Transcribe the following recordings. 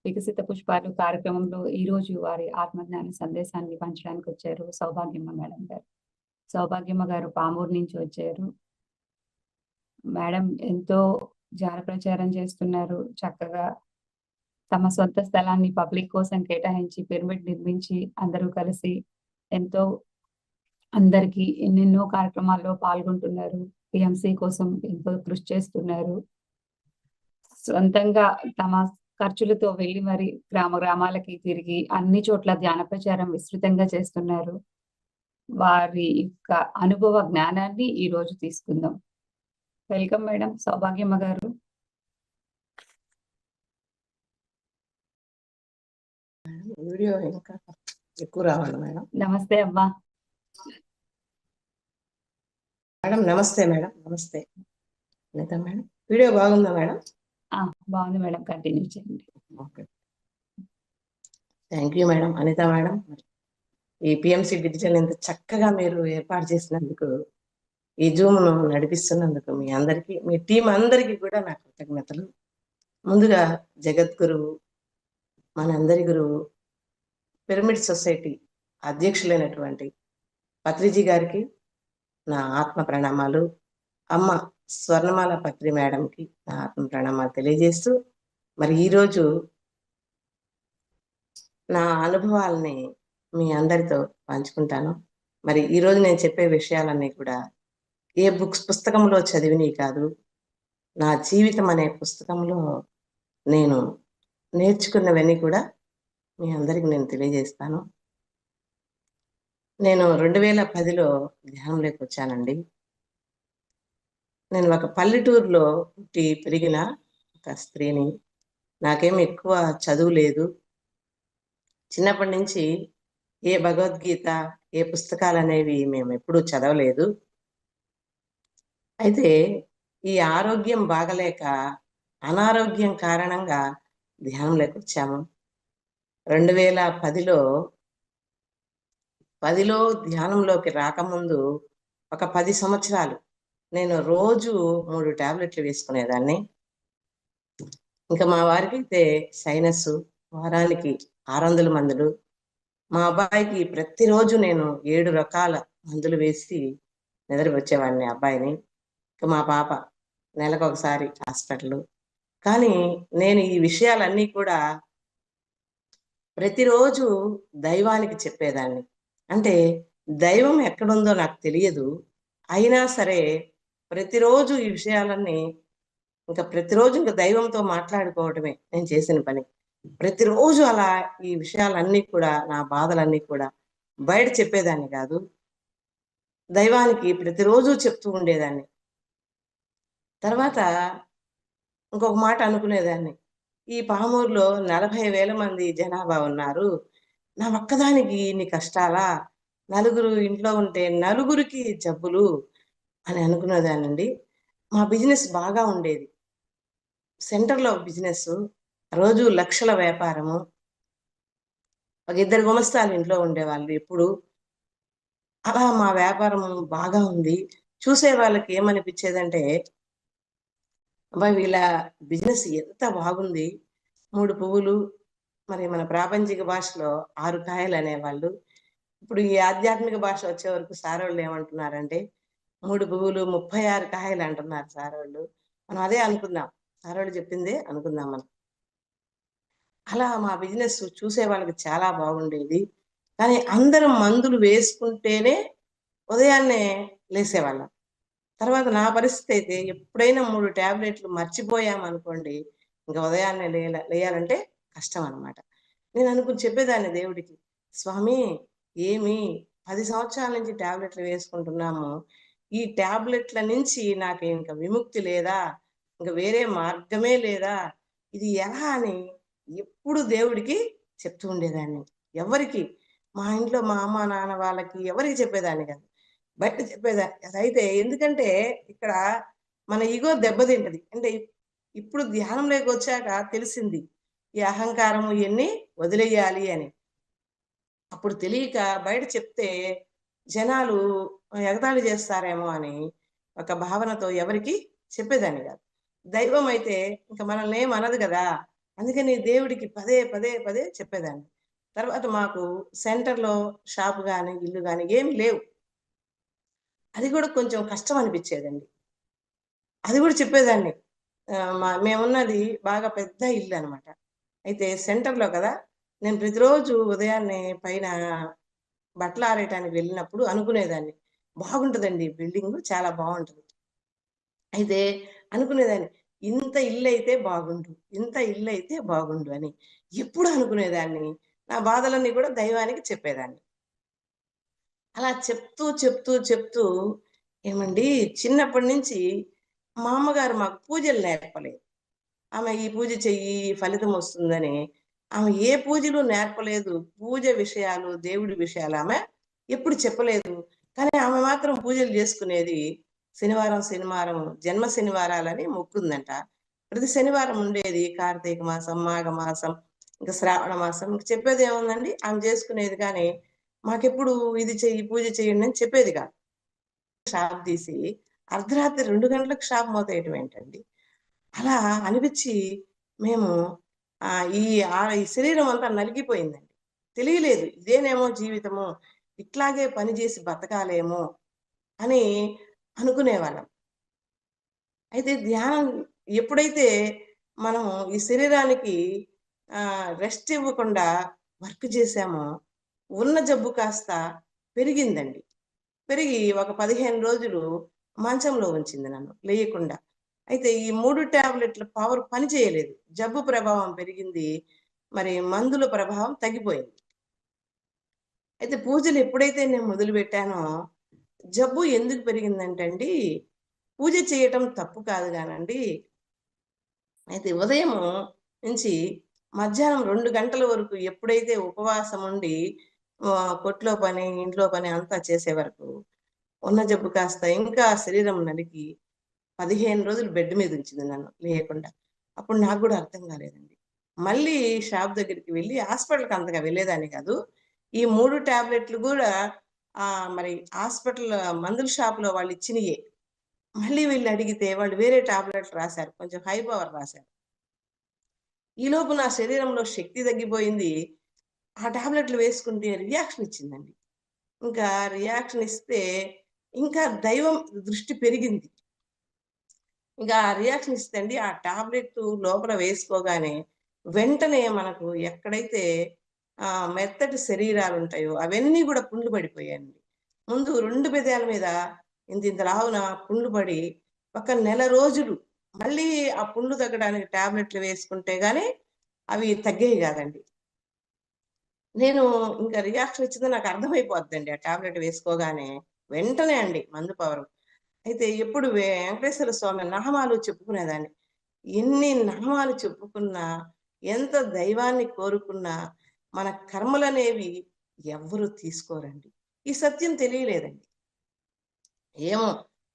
వికసిత పుష్పాలు కార్యక్రమంలో ఈరోజు వారి ఆత్మజ్ఞాన సందేశాన్ని పంచడానికి వచ్చారు సౌభాగ్యమ్మ మేడం గారు. సౌభాగ్యమ్మ గారు పామూరు నుంచి వచ్చారు. మేడం ఎంతో జాన ప్రచారం చేస్తున్నారు. చక్కగా తమ సొంత స్థలాన్ని పబ్లిక్ కోసం కేటాయించి పిరమిడ్ నిర్మించి అందరూ కలిసి ఎంతో అందరికీ ఎన్నెన్నో కార్యక్రమాల్లో పాల్గొంటున్నారు. పిఎంసి కోసం ఎంతో కృషి చేస్తున్నారు. సొంతంగా తమ ఖర్చులతో వెళ్ళి మరి గ్రామాలకి తిరిగి అన్ని చోట్ల ధ్యాన ప్రచారం విస్తృతంగా చేస్తున్నారు. వారి యొక్క అనుభవ జ్ఞానాన్ని ఈ రోజు తీసుకుందాం. వెల్కమ్ మేడం సౌభాగ్యమ్మ గారు. వీడియో ఇంకా ఎక్కువ రావాలి మేడం. నమస్తే అమ్మా. మేడం నమస్తే మేడం. నమస్తే లేదా మేడం. వీడియో బాగుందా మేడం? బాగుంది మేడం, కంటిన్యూ చేయండి. Okay, thank you madam. Anitha madam, ఈ పిఎంసి డిజిటల్ ఇంత చక్కగా మీరు ఏర్పాటు చేసినందుకు, ఈ జూమ్ను నడిపిస్తున్నందుకు మీ అందరికీ, మీ టీం అందరికీ కూడా నా కృతజ్ఞతలు. ముందుగా జగద్గురువు, మనందరి గురువు, పిరమిడ్ సొసైటీ అధ్యక్షులైనటువంటి పత్రిజీ గారికి నా ఆత్మ ప్రణామాలు. అమ్మ స్వర్ణమాల పత్రి మేడంకి నా ఆత్మ ప్రణామాలు తెలియజేస్తూ, మరి ఈరోజు నా అనుభవాలని మీ అందరితో పంచుకుంటాను. మరి ఈరోజు నేను చెప్పే విషయాలన్నీ కూడా ఏ పుస్తకంలో చదివినవి కాదు, నా జీవితం అనే పుస్తకంలో నేను నేర్చుకున్నవన్నీ కూడా మీ అందరికి నేను తెలియజేస్తాను. నేను 2010లో ధ్యానంలోకి వచ్చానండి. నేను ఒక పల్లెటూరులో పుట్టి పెరిగిన ఒక స్త్రీని. నాకేమి ఎక్కువ చదువు లేదు. చిన్నప్పటి నుంచి ఏ భగవద్గీత, ఏ పుస్తకాలు అనేవి మేము ఎప్పుడూ చదవలేదు. అయితే ఈ ఆరోగ్యం బాగలేక అనారోగ్యం కారణంగా ధ్యానంలోకి వచ్చాము. 2010లో ధ్యానంలోకి రాకముందు ఒక 10 సంవత్సరాలు నేను రోజు 3 టాబ్లెట్లు వేసుకునేదాన్ని. ఇంకా మా వారికి అయితే సైనస్, వారానికి 600 మందులు. మా అబ్బాయికి ప్రతిరోజు నేను 7 రకాల మందులు వేసి నిద్రవచ్చేవాడిని అబ్బాయిని. ఇంకా మా పాప నెలకు ఒకసారి హాస్పిటల్. కానీ నేను ఈ విషయాలన్నీ కూడా ప్రతిరోజు దైవానికి చెప్పేదాన్ని. అంటే దైవం ఎక్కడుందో నాకు తెలియదు, అయినా సరే ప్రతిరోజు ఈ విషయాలన్నీ ప్రతిరోజు దైవంతో మాట్లాడుకోవటమే నేను చేసిన పని. ప్రతిరోజు అలా ఈ విషయాలన్నీ కూడా, నా బాధలన్నీ కూడా బయట చెప్పేదాన్ని కాదు, దైవానికి ప్రతిరోజు చెప్తూ ఉండేదాన్ని. తర్వాత ఇంకొక మాట అనుకునేదాన్ని, ఈ పామూరులో 40,000 మంది జనాభా ఉన్నారు, నా ఒక్కదానికి ఇన్ని కష్టాలా? నలుగురు ఇంట్లో ఉంటే నలుగురికి జబ్బులు అని అనుకునేదానండి. మా బిజినెస్ బాగా ఉండేది, సెంటర్లో బిజినెస్, రోజు లక్షల వ్యాపారము. ఒక 2 గుమస్తాలు ఇంట్లో ఉండేవాళ్ళు ఎప్పుడు. అలా మా వ్యాపారం బాగా ఉంది. చూసే వాళ్ళకి ఏమనిపించేదంటే, అబ్బాయి వీళ్ళ బిజినెస్ ఎంత బాగుంది, 3 పువ్వులు, మరి మన ప్రాపంచిక భాషలో 6 కాయలు అనేవాళ్ళు. ఇప్పుడు ఈ ఆధ్యాత్మిక భాష వచ్చే వరకు సారోళ్ళు ఏమంటున్నారంటే 3 పువ్వులు 36 కాయలు అంటున్నారు సారోళ్ళు. మనం అదే అనుకుందాం, సారోళ్ళు చెప్పిందే అనుకుందాం మనం. అలా మా బిజినెస్ చూసే వాళ్ళకి చాలా బాగుండేది. కానీ అందరం మందులు వేసుకుంటేనే ఉదయాన్నే లేసేవాళ్ళం. తర్వాత నా పరిస్థితి అయితే ఎప్పుడైనా 3 టాబ్లెట్లు మర్చిపోయామనుకోండి, ఇంకా ఉదయాన్నే లేయాలంటే కష్టం అనమాట. నేను చెప్పేదాన్ని దేవుడికి, స్వామి ఏమి 10 సంవత్సరాల నుంచి టాబ్లెట్లు వేసుకుంటున్నాము, ఈ టాబ్లెట్ల నుంచి నాకు ఇంకా విముక్తి లేదా, ఇంకా వేరే మార్గమే లేదా, ఇది ఎలా అని ఎప్పుడు దేవుడికి చెప్తూ ఉండేదాన్ని. ఎవరికి, మా ఇంట్లో మా అమ్మ నాన్న వాళ్ళకి ఎవరికి చెప్పేదాన్ని కాదు, బయట చెప్పేదాన్ని. అదైతే ఎందుకంటే ఇక్కడ మన ఈగో దెబ్బతింటది. అంటే ఇప్పుడు ధ్యానంలోకి వచ్చాక తెలిసింది, ఈ అహంకారము ఇవన్నీ వదిలేయాలి అని. అప్పుడు తెలియక బయట చెప్తే జనాలు ఎగతాళి చేస్తారేమో అని ఒక భావనతో ఎవరికి చెప్పేదాన్ని కాదు. దైవం అయితే ఇంకా మనల్ని ఏమనదు కదా, అందుకని దేవుడికి పదే పదే పదే చెప్పేదాన్ని. తర్వాత మాకు సెంటర్‌లో షాప్ గాని, ఇల్లు గాని ఏమి లేవు. అది కూడా కొంచెం కష్టం అనిపిచ్చేదండి. అది కూడా చెప్పేదాన్ని. మేమున్నది బాగా పెద్ద ఇల్లనమాట. అయితే సెంటర్‌లో కదా! నేను ప్రతిరోజు ఉదయాన్నే పైన బట్టలారేయటానికి వెళ్ళినప్పుడు అనుకునేదాన్ని. బాగుంటదండి బిల్డింగు చాలా బావుంటది. అయితే అనుకునేదాన్ని. ఇంత ఇల్లయితే బాగుండు. ఇంత ఇల్లయితే బాగుండు అని ఎప్పుడూ అనుకునేదాన్ని. నా బాధలన్నీ కూడా దైవానికి చెప్పేదాన్ని. అలా చెప్తూ, చెప్తూ, చెప్తూ ఏమండి చిన్నప్పటి నుంచి మా అమ్మగారు మాకు పూజలు నేర్పలేదు. ఆమె ఈ పూజ చెయ్యి ఫలితం వస్తుందని ఆమె ఏ పూజలు నేర్పలేదు. పూజ విషయాలు, దేవుడి విషయాలు ఆమె ఎప్పుడు చెప్పలేదు. కానీ ఆమె మాత్రం పూజలు చేసుకునేది. శనివారం, శనివారం జన్మ శనివారాలని మొక్కుందంట. ప్రతి శనివారం ఉండేది. కార్తీక మాసం, మాఘ మాసం, ఇంకా శ్రావణ మాసం ఇంక చెప్పేదేముందండి ఆమె చేసుకునేది కానీ, మాకెప్పుడు ఇది చెయ్యి, పూజ చేయండి అని చెప్పేది కాదు. షాప్ తీసి అర్ధరాత్రి 2 గంటలకు షాప్ మూతేయటం ఏంటండి? అలా అనిపిచ్చి మేము ఈ శరీరం అంతా నలిగిపోయిందండి. తెలియలేదు. ఇదేనేమో జీవితము, ఇట్లాగే పని జేసి బతకాలేమో అని అనుకునేవాళ్ళం. అయితే ధ్యానం ఎప్పుడైతే మనం ఈ శరీరానికి రెస్ట్ ఇవ్వకుండా వర్క్ చేశామో, ఉన్న జబ్బు కాస్త పెరిగిందండి. పెరిగి ఒక 15 రోజులు మంచంలో ఉంచింది నన్ను లేయకుండా. అయితే ఈ 3 టాబ్లెట్ల పవర్ పని చేయలేదు. జబ్బు ప్రభావం పెరిగింది. మరి మందుల ప్రభావం తగ్గిపోయింది. అయితే పూజలు ఎప్పుడైతే నేను మొదలుపెట్టానో, జబ్బు ఎందుకు పెరిగిందంటే అండి, పూజ చేయటం తప్పు కాదు గానండి. అయితే ఉదయము నుంచి మధ్యాహ్నం 2 గంటల వరకు ఎప్పుడైతే ఉపవాసం ఉండి కొట్లో పని, ఇంట్లో పని అంతా చేసే వరకు ఉన్న జబ్బు కాస్త ఇంకా శరీరం నలిగి 15 రోజులు బెడ్ మీద ఉంచింది నన్ను లేయకుండా. అప్పుడు నాకు గూడా అర్థం కాలేదండి. మళ్ళీ షాప్ దగ్గరికి వెళ్లి హాస్పిటల్‌కి అంతగా వెళ్ళేదాన్ని కాదు. ఈ 3 టాబ్లెట్‌లు గూడా మరి హాస్పిటల్ మందుల షాప్‌లో వాళ్ళు ఇచ్చినియే. మళ్ళీ వెళ్లి అడిగితే వాళ్ళు వేరే టాబ్లెట్‌లు రాసారు. కొంచెం హై పవర్ రాసారు. ఈలోపు నా శరీరంలో శక్తి తగ్గిపోయింది. ఆ టాబ్లెట్‌లు వేసుకుంటే రియాక్షన్ ఇచ్చిందండి. ఇంకా రియాక్షన్ ఇస్తే ఇంకా దైవం దృష్టి పెరిగింది. ఇంకా ఆ రియాక్షన్ ఇస్తేండి ఆ టాబ్లెట్ లోపల వేసుకోగానే వెంటనే మనకు ఎక్కడైతే మెత్తటి శరీరాలుంటాయో అవన్నీ గూడా పుండ్లు పడిపోయాయండి. ముందు 2 పెదాల మీద ఇంతింత లావున పుండ్లు పడి ఒక నెల రోజులు మళ్ళీ ఆ పుండ్లు తగ్గడానికి టాబ్లెట్‌లు వేసుకుంటే గాని అవి తగ్గేవి గాదండి. నేను ఇంకా రియాక్షన్ ఇచ్చింది నాకు అర్థమైపోద్దండి ఆ టాబ్లెట్ వేసుకోగానే. వెంటనే అండి మందు పవరు. అయితే ఎప్పుడు వెంకటేశ్వర స్వామి నామాలు చెప్పుకునేదాన్ని. ఎన్ని నామాలు చెప్పుకున్నా, ఎంత దైవాన్ని కోరుకున్నా, మన కర్మలనేవి ఎవ్వరు తీసుకోరండి. ఈ సత్యం తెలియలేదండి. ఏమో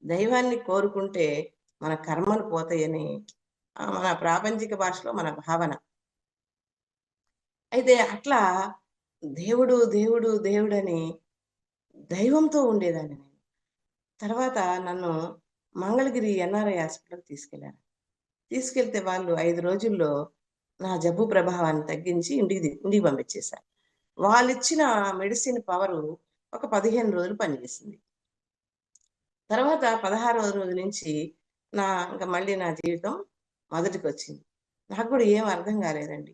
దైవాన్ని కోరుకుంటే మన కర్మలు పోతాయని మన ప్రాపంచిక భాషలో మన భావన. అయితే అట్లా దేవుడు, దేవుడు, దేవుడని దైవంతో ఉండేదాన్ని నేను. తర్వాత నన్ను మంగళగిరి ఎన్ఆర్ఐ హాస్పిటల్‌కి తీసుకెళ్లారు. తీసుకెళ్తే వాళ్ళు 5 రోజుల్లో నా జబ్బు ప్రభావాన్ని తగ్గించి ఇంటికి పంపించేశారు. వాళ్ళిచ్చిన మెడిసిన్ పవరు ఒక 15 రోజులు పనిచేసింది. తర్వాత 16వ రోజు నుంచి ఇంక మళ్ళీ నా జీవితం మొదటికొచ్చింది. నాకు కూడా ఏం అర్థం కాలేదండి.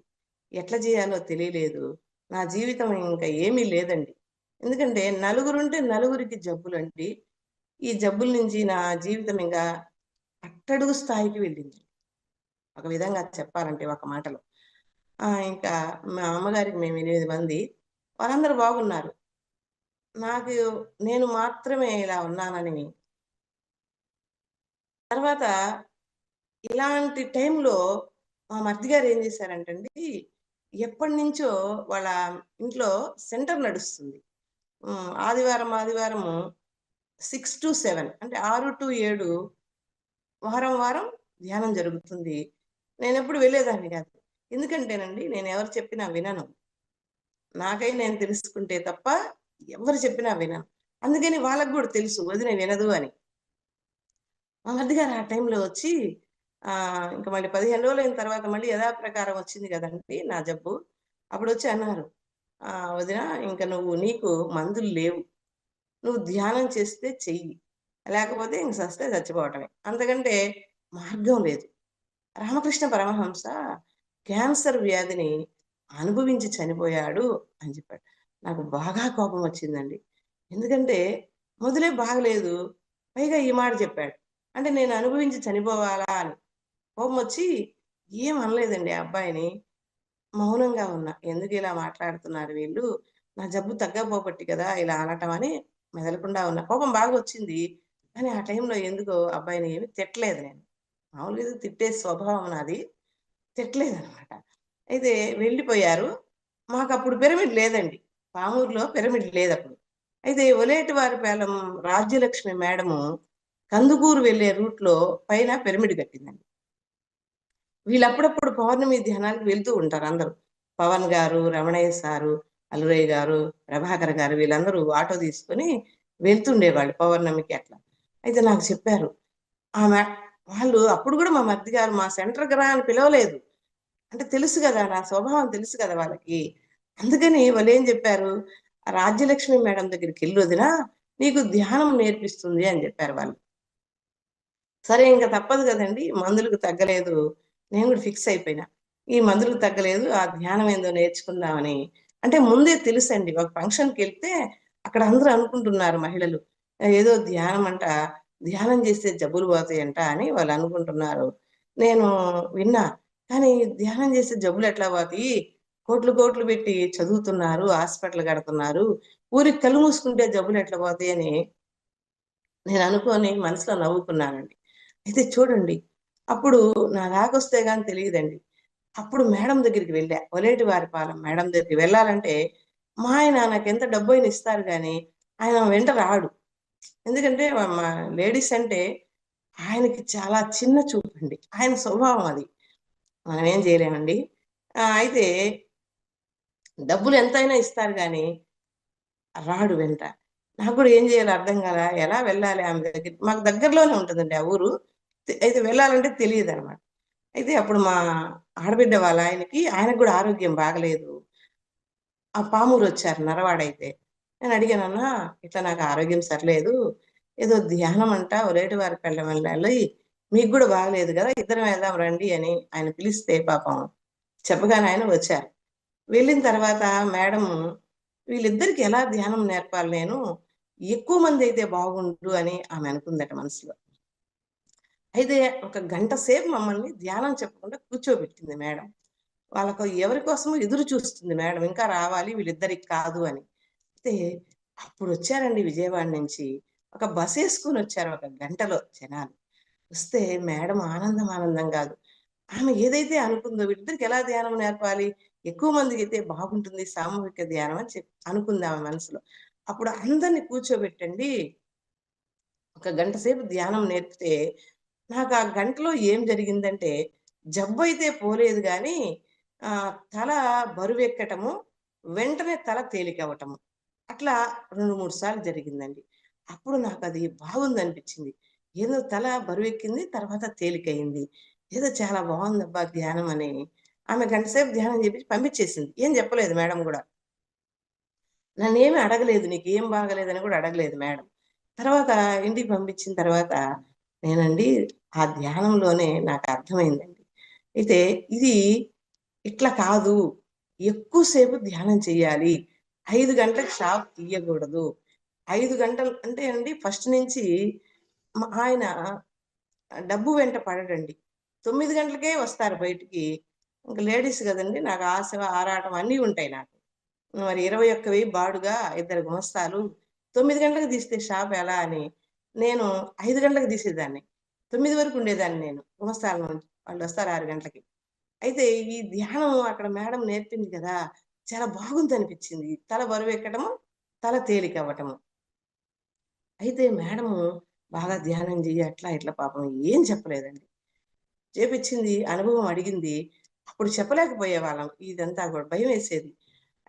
ఎట్లా చేయాలో తెలియలేదు. నా జీవితం ఇంక ఏమీ లేదండి. ఎందుకంటే నలుగురుంటే నలుగురికి జబ్బులండి. ఈ జబ్బుల నుంచి నా జీవితం ఇంగా అట్టడుగు స్థాయికి వెళ్ళింది. ఒక విధంగా చెప్పాలంటే ఒక మాటలో. ఇంకా మా అమ్మగారికి మేము 8 మంది. వాళ్ళందరూ బాగున్నారు. నాకు నేను మాత్రమే ఇలా ఉన్నానని తర్వాత ఇలాంటి టైంలో మా మరిది గారు ఏం చేశారంటండి, ఎప్పటినుంచో వాళ్ళ ఇంట్లో సెంటర్ నడుస్తుంది. ఆదివారం, ఆదివారము 6-7 అంటే 6-7 వారం, వారం ధ్యానం జరుగుతుంది. నేనెప్పుడు వెళ్ళేదాన్ని కాదు. ఎందుకంటేనండి నేనెవరు చెప్పినా వినను. నాకై నేను తెలుసుకుంటే తప్ప ఎవ్వరు చెప్పినా వినను. అందుకని వాళ్ళకి గూడా తెలుసు వదిన వినదు అని. మా మరిది గారు ఆ టైంలో వచ్చి ఇంకా మళ్ళీ 15 రోజులైన తర్వాత మళ్ళీ యథాప్రకారం వచ్చింది కదండి నా జబ్బు. అప్పుడొచ్చి అన్నారు, "వదినా ఇంక నీకు మందులు లేవు. నువ్వు ధ్యానం చేస్తే చెయ్యి. లేకపోతే ఇంక సస్తే చచ్చిపోవటమే. అంతకంటే మార్గం లేదు." రామకృష్ణ పరమహంస క్యాన్సర్ వ్యాధిని అనుభవించి చనిపోయాడు అని చెప్పాడు. నాకు బాగా కోపం వచ్చిందండి. ఎందుకంటే మొదలే బాగలేదు. పైగా ఈ మాట చెప్పాడు. అంటే నేను అనుభవించి చనిపోవాలా అని కోపమొచ్చి ఏం అనలేదండి ఆ అబ్బాయిని. మౌనంగా ఉన్నా. ఎందుకు ఇలా మాట్లాడుతున్నారు వీళ్ళు? నా జబ్బు తగ్గపోబట్టి కదా ఇలా అనటం అని మెదలకుండా ఉన్నా. కోపం బాగా వచ్చింది. కానీ ఆ టైంలో ఎందుకో అబ్బాయిని ఏమి తిట్టలేదు నేను. మామూలుగా ఏదో తిట్టే స్వభావం నాది. తిట్టలేదనమాట. అయితే వెళ్ళిపోయారు. మాకప్పుడు పిరమిడ్ లేదండి. పామూరులో పిరమిడ్ లేదప్పుడు. అయితే ఒలేటివారిపాలెం రాజ్యలక్ష్మి మేడము కందుకూరు వెళ్ళే రూట్‌లో పైన పిరమిడ్ కట్టిందండి. వీళ్ళప్పుడప్పుడు పౌర్ణమి ధ్యానానికి వెళ్తూ ఉంటారు అందరూ. పవన్ గారు, రమణయ్య సారు, అల్లురయ్య గారు, ప్రభాకర్ గారు వీళ్ళందరూ ఆటో తీసుకొని వెళ్తుండేవాళ్ళు పౌర్ణమికి అట్లా. అయితే నాకు చెప్పారు. ఆమె వాళ్ళు అప్పుడు గూడా మా మరిది గారు మా సెంటర్‌కి రా అని పిలవలేదు. అంటే తెలుసు గదా! నా స్వభావం తెలుసు కదా వాళ్ళకి. అందుకని వాళ్ళేం జెప్పారు, "రాజ్యలక్ష్మి మేడం దగ్గరికెళ్ళు వదినా, నీకు ధ్యానం నేర్పిస్తుంది" అని జెప్పారు వాళ్ళు. సరే ఇంక తప్పదు గదండీ! మందులకు తగ్గలేదు. నేను గూడా ఫిక్స్ అయిపోయినా. ఈ మందులకు తగ్గలేదు. ఆ ధ్యానం ఏందో నేర్చుకుందామని. అంటే ముందే తెలుసండి. ఒక ఫంక్షన్‌కెళ్తే అక్కడ అందరూ అనుకుంటున్నారు మహిళలు. ఏదో ధ్యానం అంట, ధ్యానం జేస్తే జబ్బులు పోతాయంట అని వాళ్ళు అనుకుంటున్నారు. నేను విన్నా. కానీ ధ్యానం జేస్తే జబ్బులెట్లా పోతాయి? కోట్లు కోట్లు పెట్టి చదువుతున్నారు. హాస్పిటల్ కడుతున్నారు. ఊరికి కళ్ళు మూసుకుంటే జబ్బులెట్లా పోతాయని నేననుకోని మనసులో నవ్వుకున్నానండి. అయితే చూడండి, అప్పుడు నా దాకొస్తే గాని తెలీదండి. అప్పుడు మేడం దగ్గరికి వెళ్ళా. ఒలేటివారిపాలెం మేడం దగ్గరికి వెళ్ళాలంటే, మా ఆయన నాకెంత డబ్బయినా ఇస్తారు గానీ, ఆయన వెంట రాడు. ఎందుకంటే మా లేడీస్ అంటే ఆయనకి చాలా చిన్న చూపండి. ఆయన స్వభావం అది. మనమేం జేయలేమండి. అయితే డబ్బులు ఎంతైనా ఇస్తారు గానీ రాడు వెంట. నాకు గూడా ఏం జేయాలో అర్థం గాల. ఎలా వెళ్ళాలి ఆమె దగ్గరికి? మాకు దగ్గరలోనే ఉంటదండి ఆ ఊరు. అయితే వెళ్ళాలంటే తెలీదనమాట. అయితే అప్పుడు మా ఆడబిడ్డ వాళ్ళ ఆయనకి గూడా ఆరోగ్యం బాగలేదు. ఆ పామూరొచ్చారు నరవాడైతే. నేనడిగాను, "అన్నా ఇట్లా నాకు ఆరోగ్యం సరిలేదు. ఏదో ధ్యానం అంట ఒలేటివారిపల్లెం వెళ్ళాలి. మీకు గూడా బాగలేదు గదా! ఇద్దరం వెళ్దాం రండి" అని ఆయన పిలిస్తే పాపం చెప్పగానే ఆయన వచ్చారు. వెళ్ళిన తర్వాత మేడము వీళ్ళిద్దరికి ఎలా ధ్యానం నేర్పాలి నేను? ఎక్కువ మందైతే బాగుండు అని ఆమె అనుకుందట మనసులో. అయితే ఒక గంట సేపు మమ్మల్ని ధ్యానం చెప్పకుండా కూర్చోబెట్టింది మేడం. ఎవరి కోసమో ఎదురు చూస్తుంది మేడం. ఇంకా రావాలి వీళ్ళిద్దరికి కాదు అని. అయితే అప్పుడొచ్చారండి విజయవాడ నుంచి. ఒక బసేసుకొనొచ్చారు ఒక గంటలో జనాలు. వస్తే మేడం ఆనందం ఆనందం గాదు. ఆమె ఏదైతే అనుకుందో వీళ్ళిద్దరికి ఎలా ధ్యానం నేర్పాలి? ఎక్కువ మందికైతే బాగుంటుంది సామూహిక ధ్యానం అని అనుకుంది ఆమె మనసులో. అప్పుడు అందరిని కూర్చోబెట్టండి ఒక గంట సేపు ధ్యానం నేర్పితే, నాకు ఆ గంటలో ఏం జరిగిందంటే, జబ్బయితే పోలేదు గానీ, తల బరువెక్కటము, వెంటనే తల తేలికవ్వటము. అట్లా 2, 3 సార్లు జరిగిందండి. అప్పుడు నాకది బాగుందనిపిచ్చింది. ఏదో తల బరువెక్కింది, తర్వాత తేలికయింది. ఏదో చాలా బావుందబ్బా ధ్యానం అని, ఆమె గంట సేపు ధ్యానం జేపించి పంపించేసింది. ఏం జెప్పలేదు మేడం గూడా. నన్నేమి అడగలేదు. నీకేం బాగాలేదని గూడా అడగలేదు మేడం. తర్వాత ఇంటికి పంపించిన తర్వాత నేనండి ఆ ధ్యానంలోనే నాకర్థమైందండి. అయితే ఇది ఇట్లా కాదు. ఎక్కువ సేపు ధ్యానం చెయ్యాలి. 5 గంటలకు షాప్ తీయగూడదు. 5 గంటలు అంటే అండి ఫస్ట్ నుంచి ఆయన డబ్బు వెంట పడడండి. 9 గంటలకే వస్తారు బయటికి. ఇంక లేడీస్ గదండీ! నాకు ఆశ, ఆరాటం అన్నీ ఉంటాయి నాకు. మరి 21,000 బాడుగ, ఇద్దరు గుమస్తాలు. 9 గంటలకు తీస్తే షాప్ ఎలా అని, నేను 5 గంటలకు తీసేదాన్ని. 9 వరకు ఉండేదాన్ని నేను. గుమస్తాల నుండి. వాళ్ళొస్తారు 6 గంటలకి. అయితే ఈ ధ్యానం అక్కడ మేడం నేర్పింది కదా! చాలా బాగుందనిపించింది. తల బరువెక్కడము, తల తేలికవ్వటము. అయితే మేడము బాగా ధ్యానం చెయ్యి అట్లా ఇట్లా పాపం ఏం చెప్పలేదండి. చేపిచ్చింది, అనుభవం అడిగింది. అప్పుడు చెప్పలేకపోయేవాళ్ళం. ఇదంతా గూడా భయమేసేది.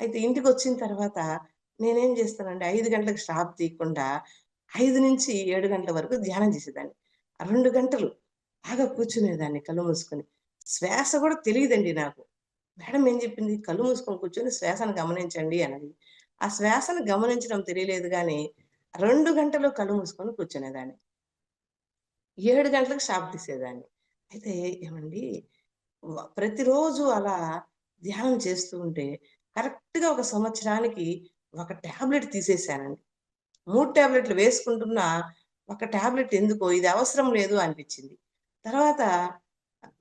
అయితే ఇంటికొచ్చిన తర్వాత నేనేం చేస్తానంటే 5 గంటలకు షాప్ తీయకుండా 5-7 గంటల వరకు ధ్యానం చేసేదాన్ని. 2 గంటలు. బాగా కూర్చునేదాన్ని కళ్ళు మూసుకొని. శ్వాస కూడా తెలియదండి నాకు. మేడం ఏం చెప్పింది, "కళ్ళు మూసుకొని కూర్చొని శ్వాసను గమనించండి" అన్నది. ఆ శ్వాసను గమనించడం తెలియలేదు గానీ, 2 గంటలు కళ్ళు మూసుకొని కూర్చునేదాన్ని. 7 గంటలకు షాప్ తీసేదాన్ని. అయితే ఏవండీ, ప్రతిరోజు అలా ధ్యానం చేస్తూ ఉంటే కరెక్ట్‌గా ఒక సంవత్సరానికి ఒక టాబ్లెట్ తీసేశానండి. 3 టాబ్లెట్‌లు వేసుకుంటున్నా, ఒక టాబ్లెట్ ఎందుకో ఇది అవసరం లేదు అనిపిచ్చింది. తర్వాత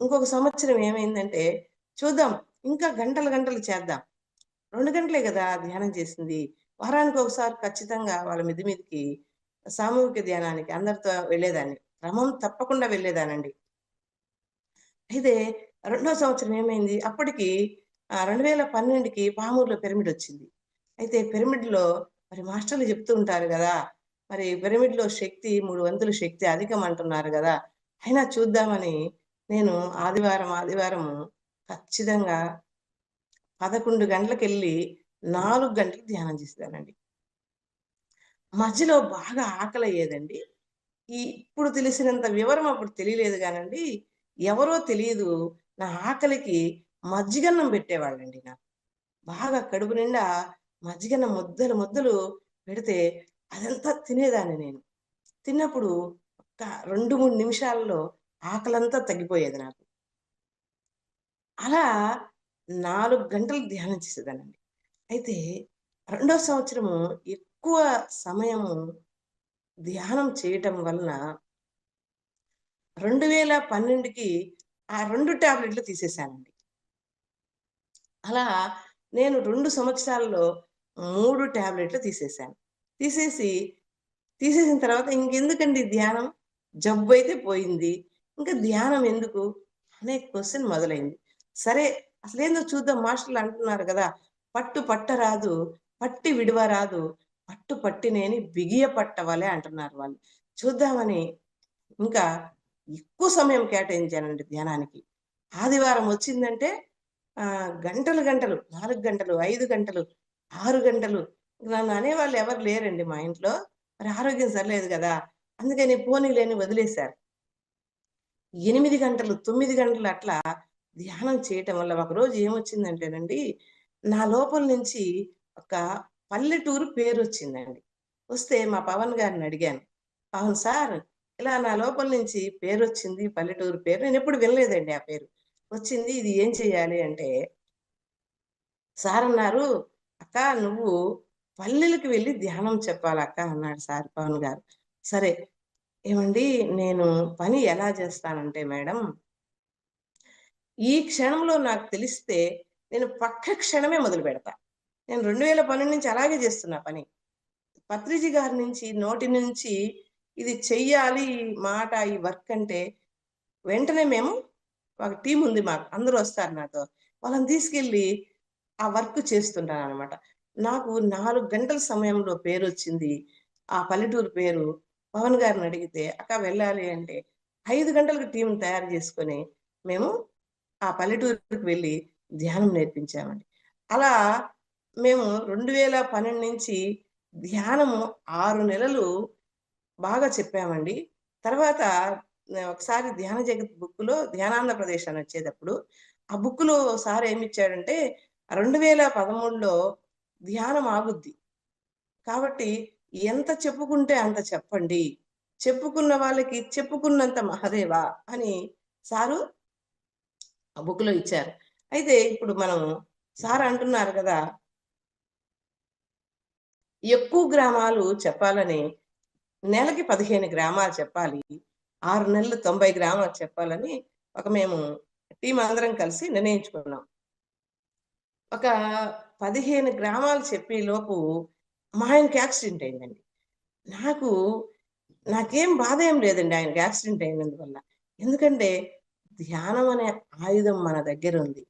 ఇంకొక సంవత్సరం ఏమైందంటే, చూద్దాం ఇంకా గంటలు గంటలు చేద్దాం. 2 గంటలే గదా ధ్యానం చేసింది. వారానికొకసారి ఖచ్చితంగా వాళ్ళ మిద్ది మీదకి సామూహిక ధ్యానానికి అందరితో వెళ్ళేదాన్ని. క్రమం తప్పకుండా వెళ్ళేదానండి. అయితే రెండో సంవత్సరం ఏమైంది, అప్పటికి 2012కి పామూరులో పిరమిడొచ్చింది. అయితే పిరమిడ్‌లో మరి మాస్టర్‌లు చెప్తూ ఉంటారు గదా! మరి పిరమిడ్‌లో శక్తి 3 వంతులు శక్తి అధికం అంటున్నారు గదా! అయినా చూద్దామని నేను ఆదివారము ఖచ్చితంగా 11 గంటలకెళ్ళి 4 గంటలు ధ్యానం చేసేదానండి. మధ్యలో బాగా ఆకలయ్యేదండి. ఇప్పుడు తెలిసినంత వివరం అప్పుడు తెలియలేదు గానండి. ఎవరో తెలీదు. నా ఆకలికి మజ్జిగన్నం పెట్టేవాళ్ళండి నాకు. బాగా కడుపు నిండా మజ్జిగన్నం ముద్దలు ముద్దలు పెడితే అదంతా తినేదాన్ని నేను. తిన్నప్పుడు ఒక 2, 3 నిమిషాల్లో ఆకలంతా తగ్గిపోయేది నాకు. అలా 4 గంటలు ధ్యానం చేసేదానండి. అయితే రెండో సంవత్సరము ఎక్కువ సమయము ధ్యానం చేయటం వలన 2012కి ఆ 2 టాబ్లెట్‌లు తీసేశానండి. అలా నేను 2 సంవత్సరాల్లో 3 టాబ్లెట్‌లు తీసేశాను. తీసేసి, తీసేసిన తర్వాత ఇంకెందుకండి ధ్యానం? జబ్బయితే పోయింది. ఇంకా ధ్యానం ఎందుకు? అనే క్వెషన్ మొదలైంది. సరే, అసలేందో చూద్దాం, మాస్టర్‌లు అంటున్నారు గదా! "పట్టు పట్టరాదు, పట్టి విడువరాదు, పట్టు పట్టినేని బిగియ పట్టవలె" అంటున్నారు వాళ్ళు. చూద్దామని ఇంకా ఎక్కువ సమయం కేటాయించానండి ధ్యానానికి. ఆదివారం వచ్చిందంటే గంటలు గంటలు 4 గంటలు, 5 గంటలు, 6 గంటలు, నన్ను అనేవాళ్ళు ఎవరు లేరండి మా ఇంట్లో. మరి ఆరోగ్యం సరిలేదు గదా! అందుకని పోనీలే అని వదిలేశారు. 8 గంటలు, 9 గంటలు అట్లా ధ్యానం చేయటం వల్ల ఒకరోజు ఏమొచ్చిందంటేనండి, నా లోపల నుంచి ఒక పల్లెటూరు పేరొచ్చిందండి. వస్తే మా పవన్ గారిని అడిగాను. "పవన్ సార్, ఇలా నా లోపల నుంచి పేరొచ్చింది, పల్లెటూరు పేరు." నేనెప్పుడు వినలేదండి ఆ పేరు. వచ్చింది, ఇది ఏం చేయాలి అంటే, సారన్నారు, "అక్క, నువ్వు పల్లెలకు వెళ్లి ధ్యానం చెప్పాలక్క" అన్నాడు సార్ పవన్ గారు. సరే, ఏవండీ, నేను పని ఎలా చేస్తానంటే మేడం, ఈ క్షణంలో నాకు తెలిస్తే నేను పక్క క్షణమే మొదలుపెడతా. నేను 2012 నుంచి అలాగే చేస్తున్నా పని. పత్రిజీ గారి నుంచి నోటి నుంచి ఇది చెయ్యాలి, ఈ మాట, ఈ వర్క్ అంటే వెంటనే మేము, ఒక టీమ్ ఉంది మాకు. అందరూ వస్తారు నాతో. వాళ్ళని తీసుకెళ్ళి ఆ వర్క్ చేస్తుంటాననమాట. నాకు 4 గంటల సమయంలో పేరొచ్చింది. ఆ పల్లెటూరు పేరు పవన్ గారిని అడిగితే, "అక్క వెళ్ళాలి" అంటే 5 గంటలకు టీమ్‌ని తయారు చేసుకొని మేము ఆ పల్లెటూరుకి వెళ్ళి ధ్యానం నేర్పించామండి. అలా మేము 2012 నుంచి ధ్యానము 6 నెలలు బాగా చెప్పామండి. తర్వాత ఒకసారి 'ధ్యాన జగత్' బుక్‌లో 'ధ్యానాంధ్రప్రదేశ్' అని వచ్చేటప్పుడు, ఆ బుక్‌లో సార్ ఏమిచ్చాడంటే 2013లో ధ్యానం ఆగుద్ది. కాబట్టి ఎంత చెప్పుకుంటే అంత చెప్పండి. చెప్పుకున్న వాళ్ళకి చెప్పుకున్నంత మహదేవ అని సారు ఆ బుక్‌లో ఇచ్చారు. అయితే ఇప్పుడు మనం సార్ అంటున్నారు గదా! ఎక్కువ గ్రామాలు చెప్పాలని, నెలకి 15 గ్రామాలు చెప్పాలి. 6 నెలలు 90 గ్రామాలు చెప్పాలని మేము టీమ్ అందరం కలిసి నిర్ణయించుకున్నాం. ఒక 15 గ్రామాలు చెప్పేలోపు మా ఆయనకి యాక్సిడెంట్ అయిందండి. నాకు నాకేం బాధ ఏం లేదండి ఆయనకి యాక్సిడెంట్ అయినందువల్ల. ఎందుకంటే ధ్యానం అనే ఆయుధం మన దగ్గరుంది.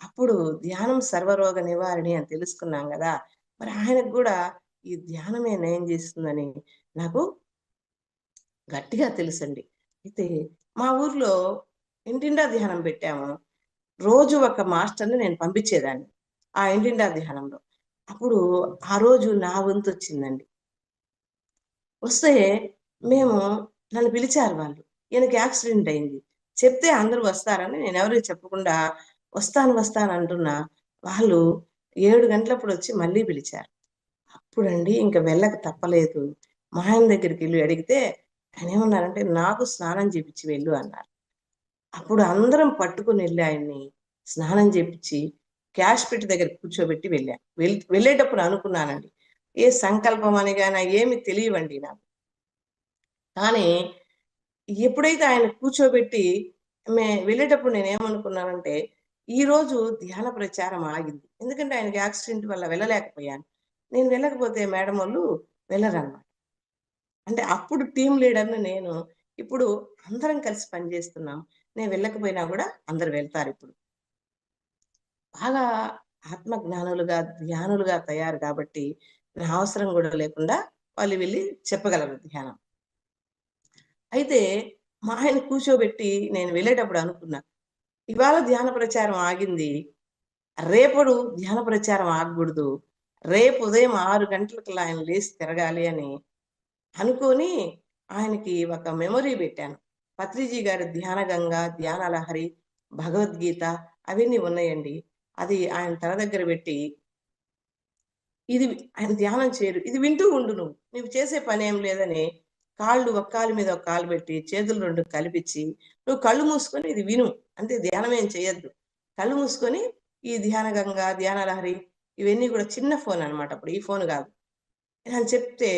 అప్పుడు ధ్యానం సర్వరోగ నివారణి అని తెలుసుకున్నాం గదా! మరి ఆయనకు గూడా ఈ ధ్యానమే నయం జేస్తుందని నాకు గట్టిగా తెలుసండి. అయితే మా ఊర్లో ఇంటింటా ధ్యానం పెట్టాము. రోజు ఒక మాస్టర్‌ని నేను పంపించేదాన్ని ఆ ఇంటింటా ధ్యానంలో. అప్పుడు ఆ రోజు నా వంతొచ్చిందండి. వస్తే మేము, నన్ను పిలిచారు వాళ్ళు. "ఈయనకి యాక్సిడెంట్ అయింది. చెప్తే అందరూ వస్తారని నేను ఎవరికి చెప్పకుండా వస్తాను అంటున్నా. వాళ్ళు 7 గంటలప్పుడు వచ్చి మళ్ళీ పిలిచారు. అప్పుడండి ఇంక వెళ్ళక తప్పలేదు. మా ఆయన దగ్గరికెళ్ళి అడిగితే ఆయన ఏమన్నారంటే, "నాకు స్నానం చేపిచ్చి వెళ్ళు" అన్నారు. అప్పుడు అందరం పట్టుకొనెళ్ళి ఆయన్ని స్నానం చేపిచ్చి, క్యాష్ పెట్టి దగ్గర కూర్చోబెట్టి వెళ్ళా. వెళ్ళేటప్పుడు అనుకున్నానండి. ఏ సంకల్పం అని గాని ఏమి తెలియవండి నాకు. కానీ ఎప్పుడైతే ఆయన కూర్చోబెట్టి వెళ్ళేటప్పుడు నేనేమనుకున్నానంటే, ఈరోజు ధ్యాన ప్రచారం ఆగింది. ఎందుకంటే ఆయనకి యాక్సిడెంట్ వల్ల వెళ్ళలేకపోయాను. నేను వెళ్ళకపోతే మేడమోళ్ళు వెళ్ళరనమాట. అంటే అప్పుడు టీమ్ లీడర్‌ని నేను. ఇప్పుడు అందరం కలిసి పనిచేస్తున్నాం. నేను వెళ్ళకపోయినా గూడా అందరూ వెళ్తారిప్పుడు. బాగా ఆత్మ జ్ఞానులుగా, ధ్యానులుగా తయారు కాబట్టి, నా అవసరం గూడా లేకుండా వాళ్ళు వెళ్లి చెప్పగలరు ధ్యానం. అయితే మా ఆయన కూర్చోబెట్టి నేను వెళ్ళేటప్పుడు అనుకున్నా, ఇవాళ ధ్యాన ప్రచారం ఆగింది. రేపడు ధ్యాన ప్రచారం ఆగకూడదు. రేపు ఉదయం 6 గంటలకల్లా ఆయన లేసి తిరగాలి అని అనుకోని ఆయనకి ఒక మెమరీ పెట్టాను. పత్రిజీ గారి ధ్యాన గంగ, ధ్యాన లహరి, భగవద్గీత అవన్నీ ఉన్నాయండి. అది ఆయన తల దగ్గర పెట్టి, ఇది ఆయన ధ్యానం చేయరు. ఇది వింటూ ఉండు నువ్వు. నువ్వు చేసే పనేం లేదని కాళ్ళు ఒక కాలు మీద ఒక కాలు పెట్టి, చేతులు 2 కలిపిచ్చి, నువ్వు కళ్ళు మూసుకొని ఇది విను. అంతే ధ్యానం ఏం చేయొద్దు. కళ్ళు మూసుకొని ఈ ధ్యాన గంగ, ధ్యాన లహరి ఇవన్నీ కూడా చిన్న ఫోన్ అన్నమాట అప్పుడు. ఈ ఫోన్ గాదు. అని చెప్తే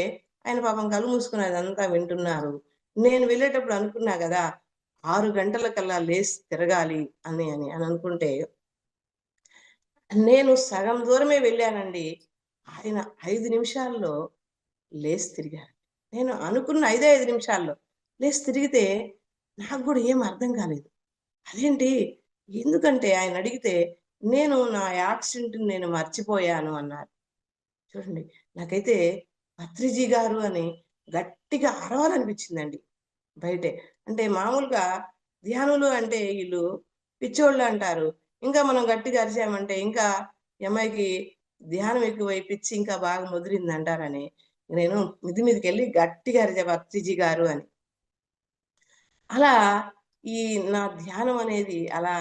ఆయన పాపం కళ్ళు మూసుకొని అదంతా వింటున్నారు. నేను వెళ్ళేటప్పుడు అనుకున్నా గదా! 6 గంటలకల్లా లేసి తిరగాలి అని అనుకుంటే, నేను సగం దూరమే వెళ్ళానండి. ఆయన 5 నిమిషాల్లో లేసి తిరిగారు. నేను అనుకున్న 5 నిమిషాల్లో లేసి తిరిగితే నాకు గూడా ఏం అర్థం కాలేదు. అదేంటి? ఎందుకంటే ఆయనడిగితే, "నేను నా యాక్సిడెంట్‌ని నేను మర్చిపోయాను" అన్నారు. చూడండి. నాకైతే పత్రిజీ గారు అని గట్టిగా అరవాలనిపించిందండి బయటే. అంటే మామూలుగా ధ్యానులు అంటే ఈళ్ళు పిచ్చోళ్ళు అంటారు. ఇంకా మనం గట్టిగా అరిచామంటే ఇంకా ఈ అమ్మాయికి ధ్యానం ఎక్కువై పిచ్చి ఇంకా బాగా ముదిరిందంటారని నేను మిద్ది మీదకెళ్ళి గట్టిగా అరిచా పత్రిజీ గారు అని. అలా ఈ నా ధ్యానం అనేది అలా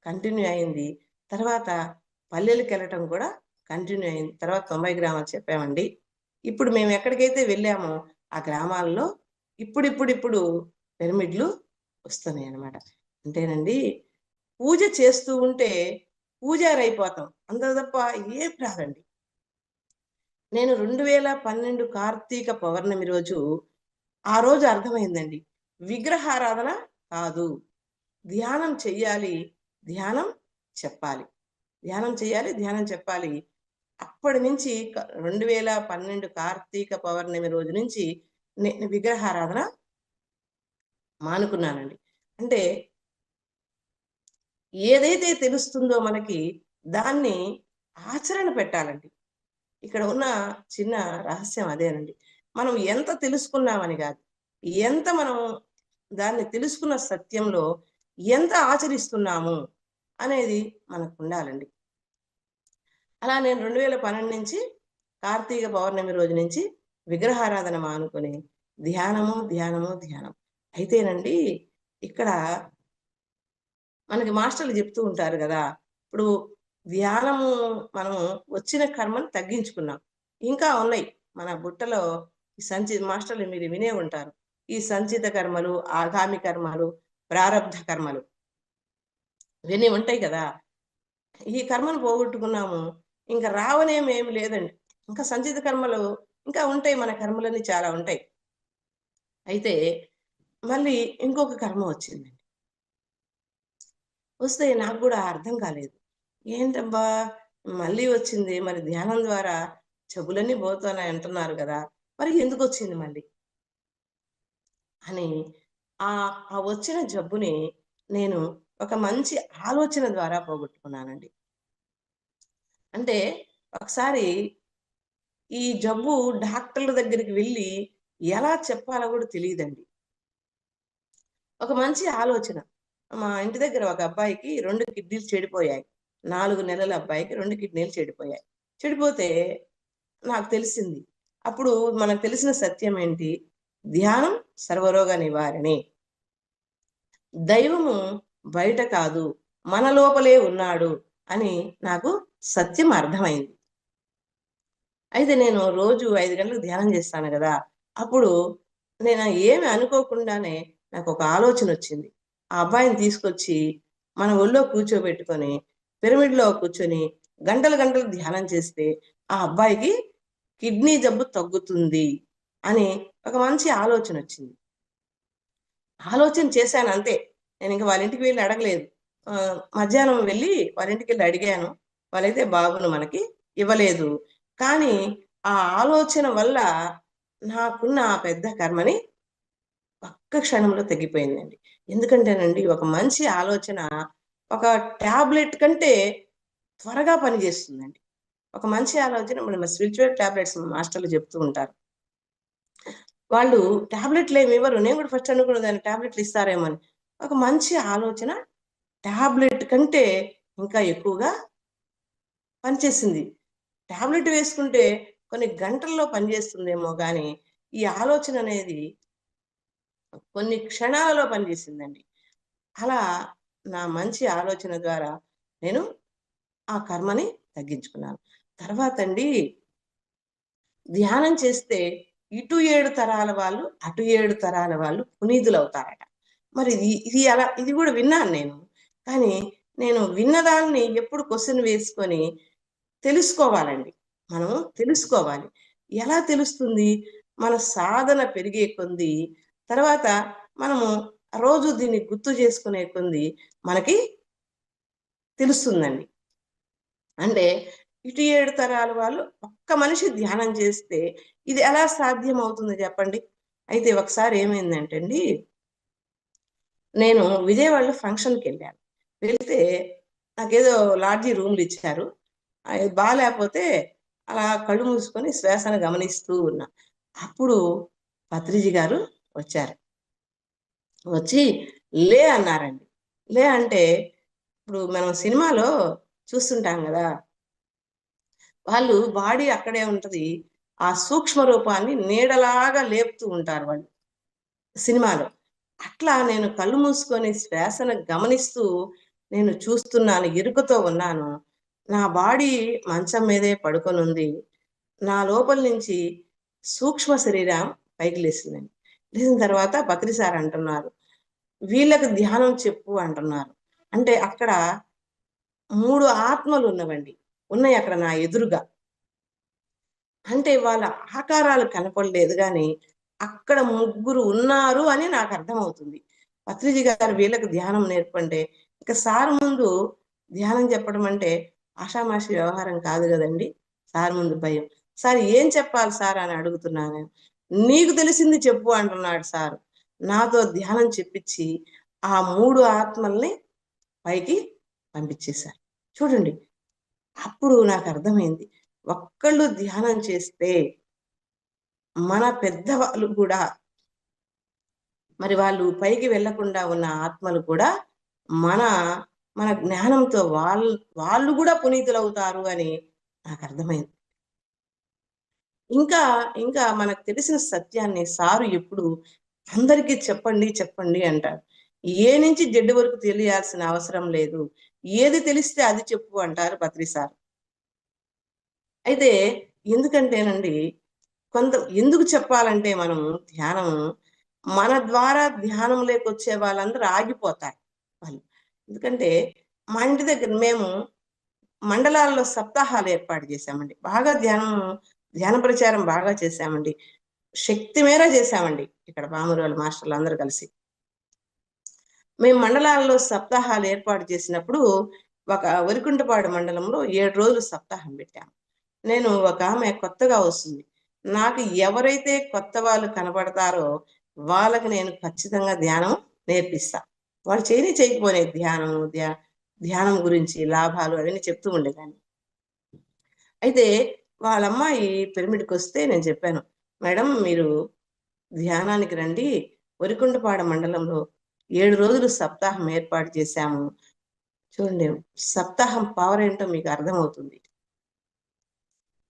కంటిన్యూ అయింది. తర్వాత పల్లెలకెళ్ళటం కూడా కంటిన్యూ అయింది. తర్వాత 90 గ్రామాలు చెప్పామండి. ఇప్పుడు మేము ఎక్కడికైతే వెళ్ళామో ఆ గ్రామాల్లో ఇప్పుడిప్పుడిప్పుడు పిరమిడ్‌లు వస్తున్నాయన్నమాట. అంటేనండి పూజ చేస్తూ ఉంటే పూజారైపోతాం. అంతే తప్ప ఏం రాదండి. నేను 2012 కార్తీక పౌర్ణమి రోజు ఆ రోజు అర్థమైందండి. విగ్రహారాధన కాదు. ధ్యానం చెయ్యాలి. ధ్యానం చెప్పాలి. ధ్యానం చేయాలి. ధ్యానం చెప్పాలి. అప్పటి నుంచి 2012 కార్తీక పౌర్ణమి రోజు నుంచి నేను విగ్రహారాధన మానుకున్నానండి. అంటే ఏదైతే తెలుస్తుందో మనకి దాన్ని ఆచరణ పెట్టాలండి. ఇక్కడ ఉన్న చిన్న రహస్యం అదేనండి. మనం ఎంత తెలుసుకున్నామని గాదు. ఎంత మనం దాన్ని తెలుసుకున్న సత్యంలో ఎంత ఆచరిస్తున్నాము అనేది మనకుండాలండి. అలా నేను 2012 నుంచి కార్తీక పౌర్ణమి రోజు నుంచి విగ్రహారాధన మానుకొని ధ్యానం. అయితేనండి ఇక్కడ మనకి మాస్టర్లు చెప్తూ ఉంటారు గదా! ఇప్పుడు ధ్యానము మనము వచ్చిన కర్మను తగ్గించుకున్నాం. ఇంకా ఉన్నాయి. మన బుట్టలో ఈ మాస్టర్లు మీరు వినే ఉంటారు. ఈ సంచిత కర్మలు, ఆగామి కర్మలు, ప్రారబ్ధ కర్మలు ఇవన్నీ ఉంటాయి కదా! ఈ కర్మను పోగొట్టుకున్నాము. ఇంక రావనేమేమి లేదండి. ఇంకా సంచిత కర్మలు ఇంకా ఉంటాయి. మన కర్మలన్నీ చాలా ఉంటాయి. అయితే మళ్ళీ ఇంకొక కర్మ వచ్చింది. వస్తే నాకు గూడా అర్థం కాలేదు. ఏంటబ్బా! మళ్ళీ వచ్చింది. మరి ధ్యానం ద్వారా జబ్బులన్నీ పోతున్నాయి అంటున్నారు గదా! మరి ఎందుకొచ్చింది మళ్ళీ? అని ఆ వచ్చిన జబ్బుని నేను ఒక మంచి ఆలోచన ద్వారా పోగొట్టుకున్నానండి. అంటే ఒకసారి ఈ జబ్బు డాక్టర్ల దగ్గరికి వెళ్లి ఎలా చెప్పాలో గూడా తెలీదండి. ఒక మంచి ఆలోచన. మా ఇంటి దగ్గర ఒక అబ్బాయికి 2 కిడ్నీలు చెడిపోయాయి. 4 నెలల అబ్బాయికి 2 కిడ్నీలు చెడిపోయాయి. చెడిపోతే నాకు తెలిసింది. అప్పుడు మనకు తెలిసిన సత్యం ఏంటి? ధ్యానం సర్వరోగ నివారణి. దైవము బయట కాదు, మన లోపలే ఉన్నాడు అని నాకు సత్యం అర్థమైంది. అయితే నేను రోజు 5 గంటలకు ధ్యానం చేస్తాను కదా! అప్పుడు నేను ఏమి అనుకోకుండానే నాకు ఒక ఆలోచన వచ్చింది. ఆ అబ్బాయిని తీసుకొచ్చి మన ఒళ్ళో కూర్చోబెట్టుకొని పిరమిడ్‌లో కూర్చొని గంటలు గంటలు ధ్యానం చేస్తే ఆ అబ్బాయికి కిడ్నీ జబ్బు తగ్గుతుంది అని ఒక మంచి ఆలోచన వచ్చింది. ఆలోచన చేశాను అంతే. నేనింక వాళ్ళ ఇంటికి వెళ్లి అడగలేదు. మధ్యాహ్నం వెళ్లి వాళ్ళ ఇంటికెళ్ళి అడిగాను. వాళ్ళైతే బాబును మనకి ఇవ్వలేదు. కానీ ఆ ఆలోచన వల్ల నాకున్న ఆ పెద్ద కర్మని ఒక్క క్షణంలో తగ్గిపోయిందండి. ఎందుకంటేనండి ఒక మంచి ఆలోచన ఒక టాబ్లెట్ కంటే త్వరగా పనిచేస్తుందండి. ఒక మంచి ఆలోచన మన స్పిరిచ్యువల్ టాబ్లెట్స్ మాస్టర్‌లు చెప్తూ ఉంటారు. వాళ్ళు టాబ్లెట్‌లేమి ఇవ్వరు. నేను కూడా ఫస్ట్ అనుకునేదాన్ని టాబ్లెట్‌లు ఇస్తారేమో అని. ఒక మంచి ఆలోచన టాబ్లెట్ కంటే ఇంకా ఎక్కువగా పనిచేసింది. టాబ్లెట్ వేసుకుంటే కొన్ని గంటల్లో పనిచేస్తుందేమో గానీ, ఈ ఆలోచన అనేది కొన్ని క్షణాలలో పనిచేసిందండి. అలా నా మంచి ఆలోచన ద్వారా నేను ఆ కర్మని తగ్గించుకున్నాను. తర్వాతండి ధ్యానం చేస్తే ఇటు 7 తరాల వాళ్ళు, అటు 7 తరాల వాళ్ళు పునీతులవుతారట. మరి ఇది గూడా విన్నాను నేను. కానీ నేను విన్నదాన్ని ఎప్పుడు క్వెషన్ వేసుకొని తెలుసుకోవాలండి. మనం తెలుసుకోవాలి. ఎలా తెలుస్తుంది? మన సాధన పెరిగే కొద్దీ, తర్వాత మనము రోజు దీన్ని గుర్తు చేసుకునే కొద్దీ మనకి తెలుస్తుందండి. అంటే ఇటు 7 తరాల వాళ్ళు ఒక్క మనిషి ధ్యానం చేస్తే ఇది ఎలా సాధ్యమవుతుంది చెప్పండి? అయితే ఒకసారి ఏమైందంటే అండి, నేను విజయవాడలో ఫంక్షన్‌కెళ్ళాను. వెళ్తే నాకేదో లాడ్జీ రూమ్‌లిచ్చారు. అది బాలేపోతే అలా కళ్ళు మూసుకొని శ్వాసను గమనిస్తూ ఉన్నా. అప్పుడు పత్రిజీ గారు వచ్చారు. వచ్చి లే అన్నారండి. లే అంటే ఇప్పుడు మనం సినిమాలో చూస్తుంటాం గదా! వాళ్ళు బాడీ అక్కడే ఉంటది. ఆ సూక్ష్మ రూపాన్ని నీడలాగా లేపుతూ ఉంటారు వాళ్ళు సినిమాలో. అట్లా నేను కళ్ళు మూసుకొని శ్వాసను గమనిస్తూ నేను చూస్తున్నాను. ఎరుకతో ఉన్నాను. నా బాడీ మంచం మీదే పడుకొనుంది. నా లోపల నుంచి సూక్ష్మ శరీరం పైకి లేసిందండి. లేసిన తర్వాత పత్రి సార్ అంటున్నారు, "వీళ్ళకి ధ్యానం చెప్పు" అంటున్నారు. అంటే అక్కడ 3 ఆత్మలున్నవండి. ఉన్నయక్కడ నా ఎదురుగా. అంటే వాళ్ళ ఆకారాలు కనపడలేదు గానీ, అక్కడ ముగ్గురు ఉన్నారు అని నాకర్థమవుతుంది. పత్రిజీ గారు వీళ్ళకి ధ్యానం నేర్పంటే, ఇక సార్ ముందు ధ్యానం చెప్పడం అంటే ఆషామాషీ వ్యవహారం కాదు గదండీ! సార్ ముందు భయం. "సార్ ఏం చెప్పాలి సార్" అని అడుగుతున్నా నేను. "నీకు తెలిసింది చెప్పు" అంటున్నాడు సారు. నాతో ధ్యానం చెప్పిచ్చి, ఆ 3 ఆత్మల్ని పైకి పంపించేశారు. చూడండి, అప్పుడు నాకర్థమైంది. ఒక్కళ్ళు ధ్యానం చేస్తే మన పెద్దవాళ్ళు గూడా మరి వాళ్ళు పైకి వెళ్ళకుండా ఉన్న ఆత్మలు కూడా మన మన జ్ఞానంతో వాళ్ళు గూడా పునీతులవుతారు అని నాకర్థమైంది. ఇంకా, ఇంకా మనకు తెలిసిన సత్యాన్ని సారు ఎప్పుడు అందరికీ చెప్పండి, చెప్పండి అంటారు. ఏ నుంచి జెడ్ వరకు తెలియాల్సిన అవసరం లేదు. ఏది తెలిస్తే అది చెప్పు అంటారు పత్రి సార్. అయితే ఎందుకంటేనండి, ఎందుకు చెప్పాలంటే మనము ధ్యానము, మన ద్వారా ధ్యానంలోకొచ్చే వాళ్ళందరూ ఆగిపోతారు వాళ్ళు. ఎందుకంటే, మా ఇంటి దగ్గర మేము మండలాల్లో సప్తాహాలు ఏర్పాటు చేశామండి. బాగా ధ్యాన ప్రచారం బాగా చేశామండి. శక్తి మేర చేశామండి. ఇక్కడ పామరులోళ్ళ మాస్టర్లందరూ కలిసి. మేము మండలాల్లో సప్తాహాలు ఏర్పాటు చేసినప్పుడు, ఒక వరికుంటపాడు మండలంలో 7 రోజులు సప్తాహం పెట్టాము. నేను ఒకామె కొత్తగా వస్తుంది. నాకు ఎవరైతే కొత్త వాళ్ళు కనపడతారో, వాళ్ళకి నేను ఖచ్చితంగా ధ్యానం నేర్పిస్తా. వాళ్ళు చేయకపోని ధ్యానం గురించి లాభాలు అవన్నీ చెప్తూ ఉండేదాన్ని. అయితే వాళ్ళమ్మాయి పిరమిడ్‌కొస్తే నేను చెప్పాను, "మేడం మీరు ధ్యానానికి రండి. వరికుంటపాడ మండలంలో 7 రోజులు సప్తాహం ఏర్పాటు చేశాము." చూడండి, సప్తాహం పవర్ ఏంటో మీకు అర్థమవుతుంది.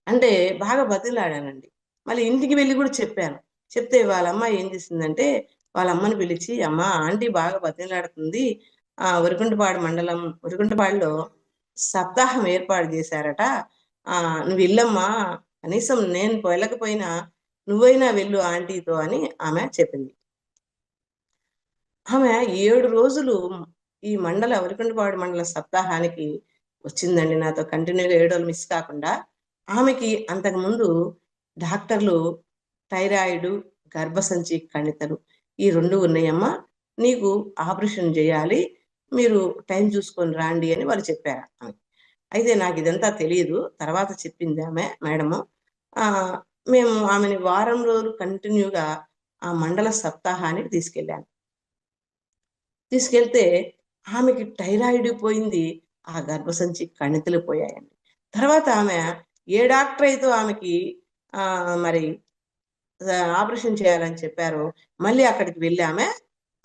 అంటే బాగా బతిమిలాడానండి. మళ్ళీ ఇంటికి వెళ్లి గూడా చెప్పాను. చెప్తే వాళ్ళ అమ్మాయి ఏం చేసిందంటే, వాళ్ళ అమ్మని పిలిచి, అమ్మ ఆంటీ బాగా బతిమలాడుతుంది, ఉరుకుంటపాడు మండలం ఉరుకుంటపాడులో సప్తాహం ఏర్పాటు చేశారట, నువ్వు వెళ్ళమ్మా, కనీసం నేను వెళ్ళకపోయినా నువ్వైనా వెళ్ళు ఆంటీతో అని ఆమె చెప్పింది. ఆమె 7 రోజులు ఈ ఉరికుంటపాడు మండల సప్తాహానికి వచ్చిందండి నాతో కంటిన్యూగా 7 రోజులు మిస్ కాకుండా. ఆమెకి అంతకుముందు డాక్టర్లు థైరాయిడ్, గర్భసంచి కణితలు ఈ 2 ఉన్నాయమ్మా, నీకు ఆపరేషన్ చేయాలి, మీరు టైం చూసుకొని రాండి అని వాళ్ళు చెప్పారు ఆమెకి. అయితే నాకు ఇదంతా తెలియదు, తర్వాత చెప్పింది ఆమె మేడము. మేము ఆమెని వారం రోజులు కంటిన్యూగా ఆ మండల సప్తాహానికి తీసుకెళ్ళాను. తీసుకెళ్తే ఆమెకి థైరాయిడ్ పోయింది, ఆ గర్భసంచి కణితులు పోయాయండి. తర్వాత ఆమె ఏ డాక్టర్ అయితే ఆమెకి మరి ఆపరేషన్ చేయాలని చెప్పారో మళ్ళీ అక్కడికి వెళ్ళి ఆమె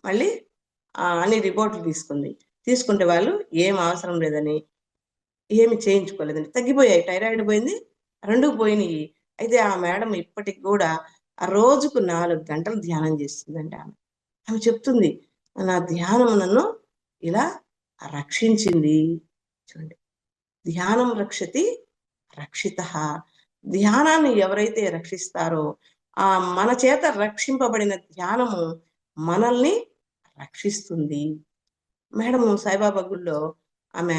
మళ్ళీ అన్ని రిపోర్ట్లు తీసుకుంది. తీసుకుంటే వాళ్ళు ఏం అవసరం లేదని, ఏమి చేయించుకోలేదండి. తగ్గిపోయాయి, థైరాయిడ్ పోయింది, 2 పోయినాయి. అయితే ఆ మేడం ఇప్పటికి కూడా ఆ రోజుకు 4 గంటలు ధ్యానం చేస్తుందండి ఆమె. ఆమె చెప్తుంది, నా ధ్యానం నన్ను ఇలా రక్షించింది. చూడండి, ధ్యానం రక్షతి రక్షిత. ధ్యానాన్ని ఎవరైతే రక్షిస్తారో ఆ మన చేత రక్షింపబడిన ధ్యానము మనల్ని రక్షిస్తుంది. మేడము సాయిబాబా గుడిలో ఆమె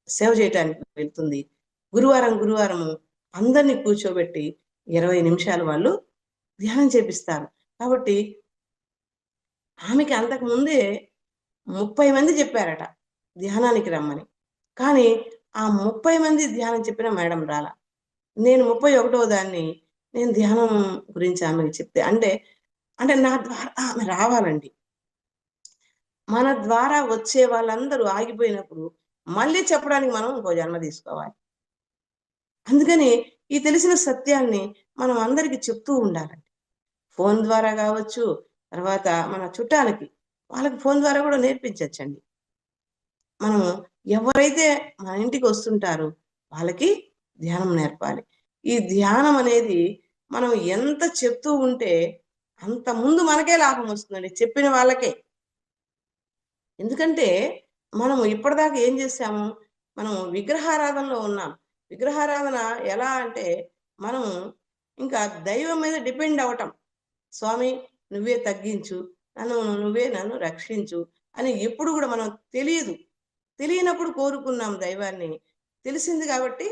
సేవ చేయటానికి వెళ్తుంది. గురువారము అందరినీ కూర్చోబెట్టి 20 నిమిషాలు వాళ్ళు ధ్యానం చేపిస్తారు. కాబట్టి ఆమెకి అంతకు ముందే 30 మంది చెప్పారట ధ్యానానికి రమ్మని. కానీ ఆ 30 మంది ధ్యానం చెప్పిన మేడం రాలా. నేను 31వ దాన్ని నేను ధ్యానం గురించి ఆమెకి చెప్తే, అంటే నా ద్వారా ఆమె రావాలండి. మన ద్వారా వచ్చే వాళ్ళందరూ ఆగిపోయినప్పుడు మళ్ళీ చెప్పడానికి మనం ఇంకో జన్మ తీసుకోవాలి. అందుకని ఈ తెలిసిన సత్యాన్ని మనం అందరికీ చెప్తూ ఉండాలండి. ఫోన్ ద్వారా కావచ్చు, తర్వాత మన చుట్టాలకి, వాళ్ళకి ఫోన్ ద్వారా కూడా నేర్పించచ్చండి. మనము ఎవరైతే మన ఇంటికి వస్తుంటారో వాళ్ళకి ధ్యానం నేర్పాలి. ఈ ధ్యానం అనేది మనం ఎంత చెప్తూ ఉంటే అంత ముందు మనకే లాభం వస్తుందండి, చెప్పిన వాళ్ళకే. ఎందుకంటే మనము ఇప్పటిదాకా ఏం చేశాము, మనం విగ్రహారాధనలో ఉన్నాం. విగ్రహారాధన ఎలా అంటే మనం ఇంకా దైవం మీద డిపెండ్ అవటం. స్వామి నువ్వే తగ్గించు, నువ్వే నన్ను రక్షించు అని ఎప్పుడు కూడా మనం తెలియనప్పుడు కోరుకున్నాం దైవాన్ని. తెలిసింది కాబట్టి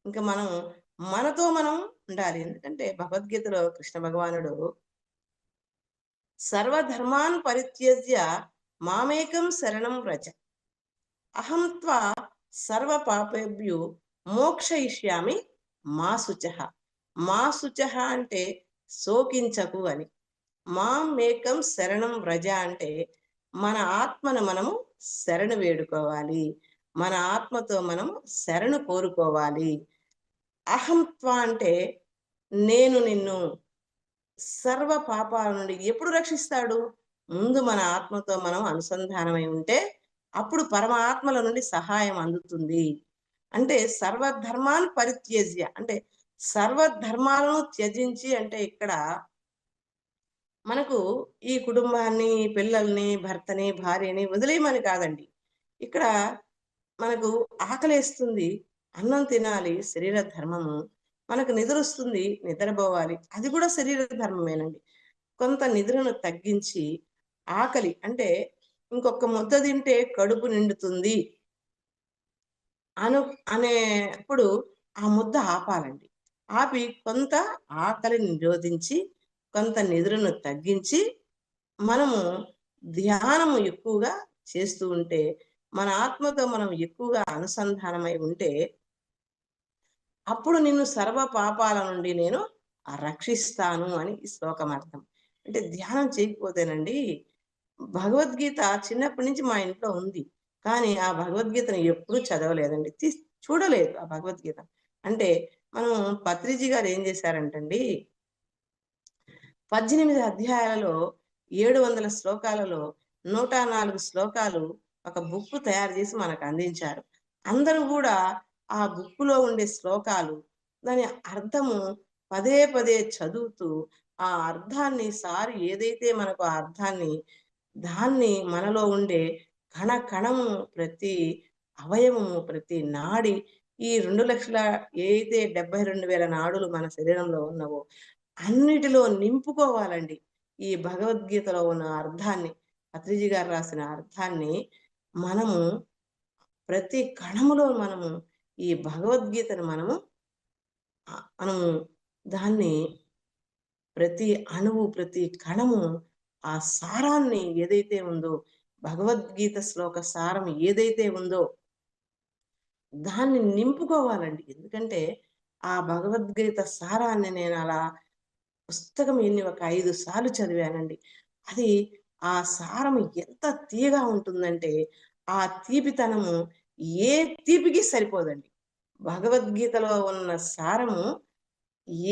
ఇంకా మనం మనతో మనం ఉండాలి. ఎందుకంటే భగవద్గీతలో కృష్ణ భగవానుడు సర్వధర్మాన్ పరిత్యజ్య మామేకం శరణం వ్రజ, అహం త్వా సర్వ పాపేభ్యో మోక్షయిష్యామి మా శుచః. మా శుచః అంటే శోకించకు అని. మామేకం శరణం వ్రజ అంటే మన ఆత్మను మనము శరణు వేడుకోవాలి, మన ఆత్మతో మనము శరణు కోరుకోవాలి. అహంత్వ అంటే నేను నిన్ను సర్వ పాపాల నుండి ఎప్పుడు రక్షిస్తాడు, ముందు మన ఆత్మతో మనం అనుసంధానమై ఉంటే అప్పుడు పరమాత్మల నుండి సహాయం అందుతుంది. అంటే సర్వధర్మాన్ పరిత్యజ్య అంటే సర్వధర్మాలను త్యజించి, అంటే ఇక్కడ మనకు ఈ కుటుంబాన్ని, పిల్లల్ని, భర్తని, భార్యని వదిలేయమని కాదండి. ఇక్కడ మనకు ఆకలేస్తుంది, అన్నం తినాలి, శరీర ధర్మము. మనకు నిద్రొస్తుంది, నిద్రపోవాలి, అది కూడా శరీర ధర్మమేనండి. కొంత నిద్రను తగ్గించి ఆకలి అంటే ఇంకొక ముద్ద తింటే కడుపు నిండుతుంది అనేప్పుడు ఆ ముద్ద ఆపాలండి. ఆపి కొంత ఆకలిని నిరోధించి కొంత నిద్రను తగ్గించి మనము ధ్యానము ఎక్కువగా చేస్తూ ఉంటే, మన ఆత్మతో మనం ఎక్కువగా అనుసంధానమై ఉంటే అప్పుడు నిన్ను సర్వ పాపాల నుండి నేను రక్షిస్తాను అని ఈ శ్లోకం అర్థం. అంటే ధ్యానం చేయకపోతేనండి, భగవద్గీత చిన్నప్పటి నుంచి మా ఇంట్లో ఉంది, కానీ ఆ భగవద్గీతను ఎప్పుడూ చదవలేదండి, చూడలేదు ఆ భగవద్గీత. అంటే మనం పత్రిజీ గారు ఏం చేశారంటండి, 18 అధ్యాయాలలో 700 శ్లోకాలలో 104 శ్లోకాలు ఒక బుక్ తయారు చేసి మనకు అందించారు. అందరూ కూడా ఆ బుక్కులో ఉండే శ్లోకాలు, దాని అర్థము పదే పదే చదువుతూ ఆ అర్థాన్ని సారు ఏదైతే మనకు ఆ అర్థాన్ని దాన్ని మనలో ఉండే కణ కణము, ప్రతి అవయవము, ప్రతి నాడి, ఈ 2,00,000 ఏదైతే 72,000 నాడులు మన శరీరంలో ఉన్నవో అన్నిటిలో నింపుకోవాలండి. ఈ భగవద్గీతలో ఉన్న అర్థాన్ని, పత్రిజీ గారు రాసిన అర్థాన్ని మనము ప్రతి కణములో మనము ఈ భగవద్గీతను మనము దాన్ని ప్రతి అణువు, ప్రతి కణము ఆ సారాన్ని ఏదైతే ఉందో, భగవద్గీత శ్లోక సారం ఏదైతే ఉందో దాన్ని నింపుకోవాలండి. ఎందుకంటే ఆ భగవద్గీత సారాన్ని నేను అలా పుస్తకం ఒక 5 సార్లు చదివానండి. అది ఆ సారం ఎంత తీయగా ఉంటుందంటే, ఆ తీపితనము ఏ తీపికి సరిపోదండి. భగవద్గీతలో ఉన్న సారము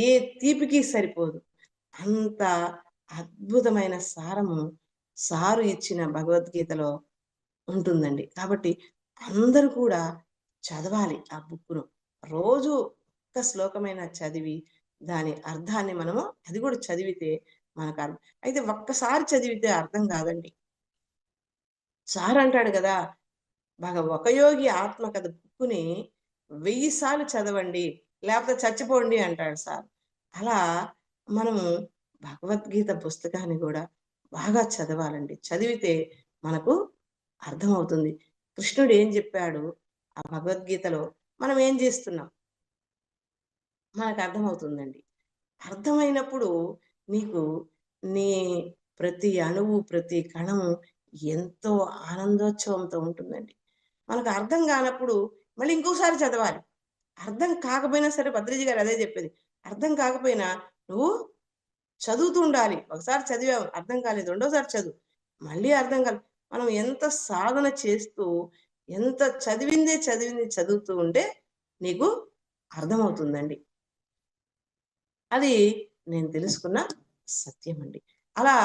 ఏ తీపికి సరిపోదు. అంత అద్భుతమైన సారము సారు ఇచ్చిన భగవద్గీతలో ఉంటుందండి. కాబట్టి అందరూ కూడా చదవాలి ఆ బుక్కును. రోజు ఒక్క శ్లోకమైనా చదివి, దాని అర్థాన్ని మనము అది కూడా చదివితే మనకు అయితే ఒక్కసారి చదివితే అర్థం కాదండి. సార్ అంటాడు గదా! ఒక యోగి ఆత్మకథ బుక్కుని 1000 సార్లు చదవండి. లేపోతే చచ్చిపోండి అంటాడు సార్. అలా మనము భగవద్గీత పుస్తకాన్ని గూడా బాగా చదవాలండి. చదివితే మనకు అర్థమవుతుంది. కృష్ణుడు ఏం జెప్పాడు ఆ భగవద్గీతలో, మనం ఏం జేస్తున్నాం మనకర్థమవుతుందండి. అర్థమైనప్పుడు నీకు నీ ప్రతి అణువు, ప్రతి కణము ఎంతో ఆనందోత్సవంతో ఉంటుందండి. మనకు అర్థం గానప్పుడు మళ్ళీ ఇంకోసారి చదవాలి. అర్థం కాకపోయినా సరే భద్రిజీ గారు అదే జెప్పేది. అర్థం కాకపోయినా నువ్వు చదువుతూ ఉండాలి. ఒకసారి చదివావు అర్థం కాలేదు. రెండోసారి చదువు. మళ్ళీ అర్థం కాలేదు. మనం ఎంత సాధన చేస్తూ, ఎంత చదివింది చదువుతూ ఉంటే నీకు అర్థమవుతుందండి. అది నేను తెలుసుకున్న సత్యమండి. అలా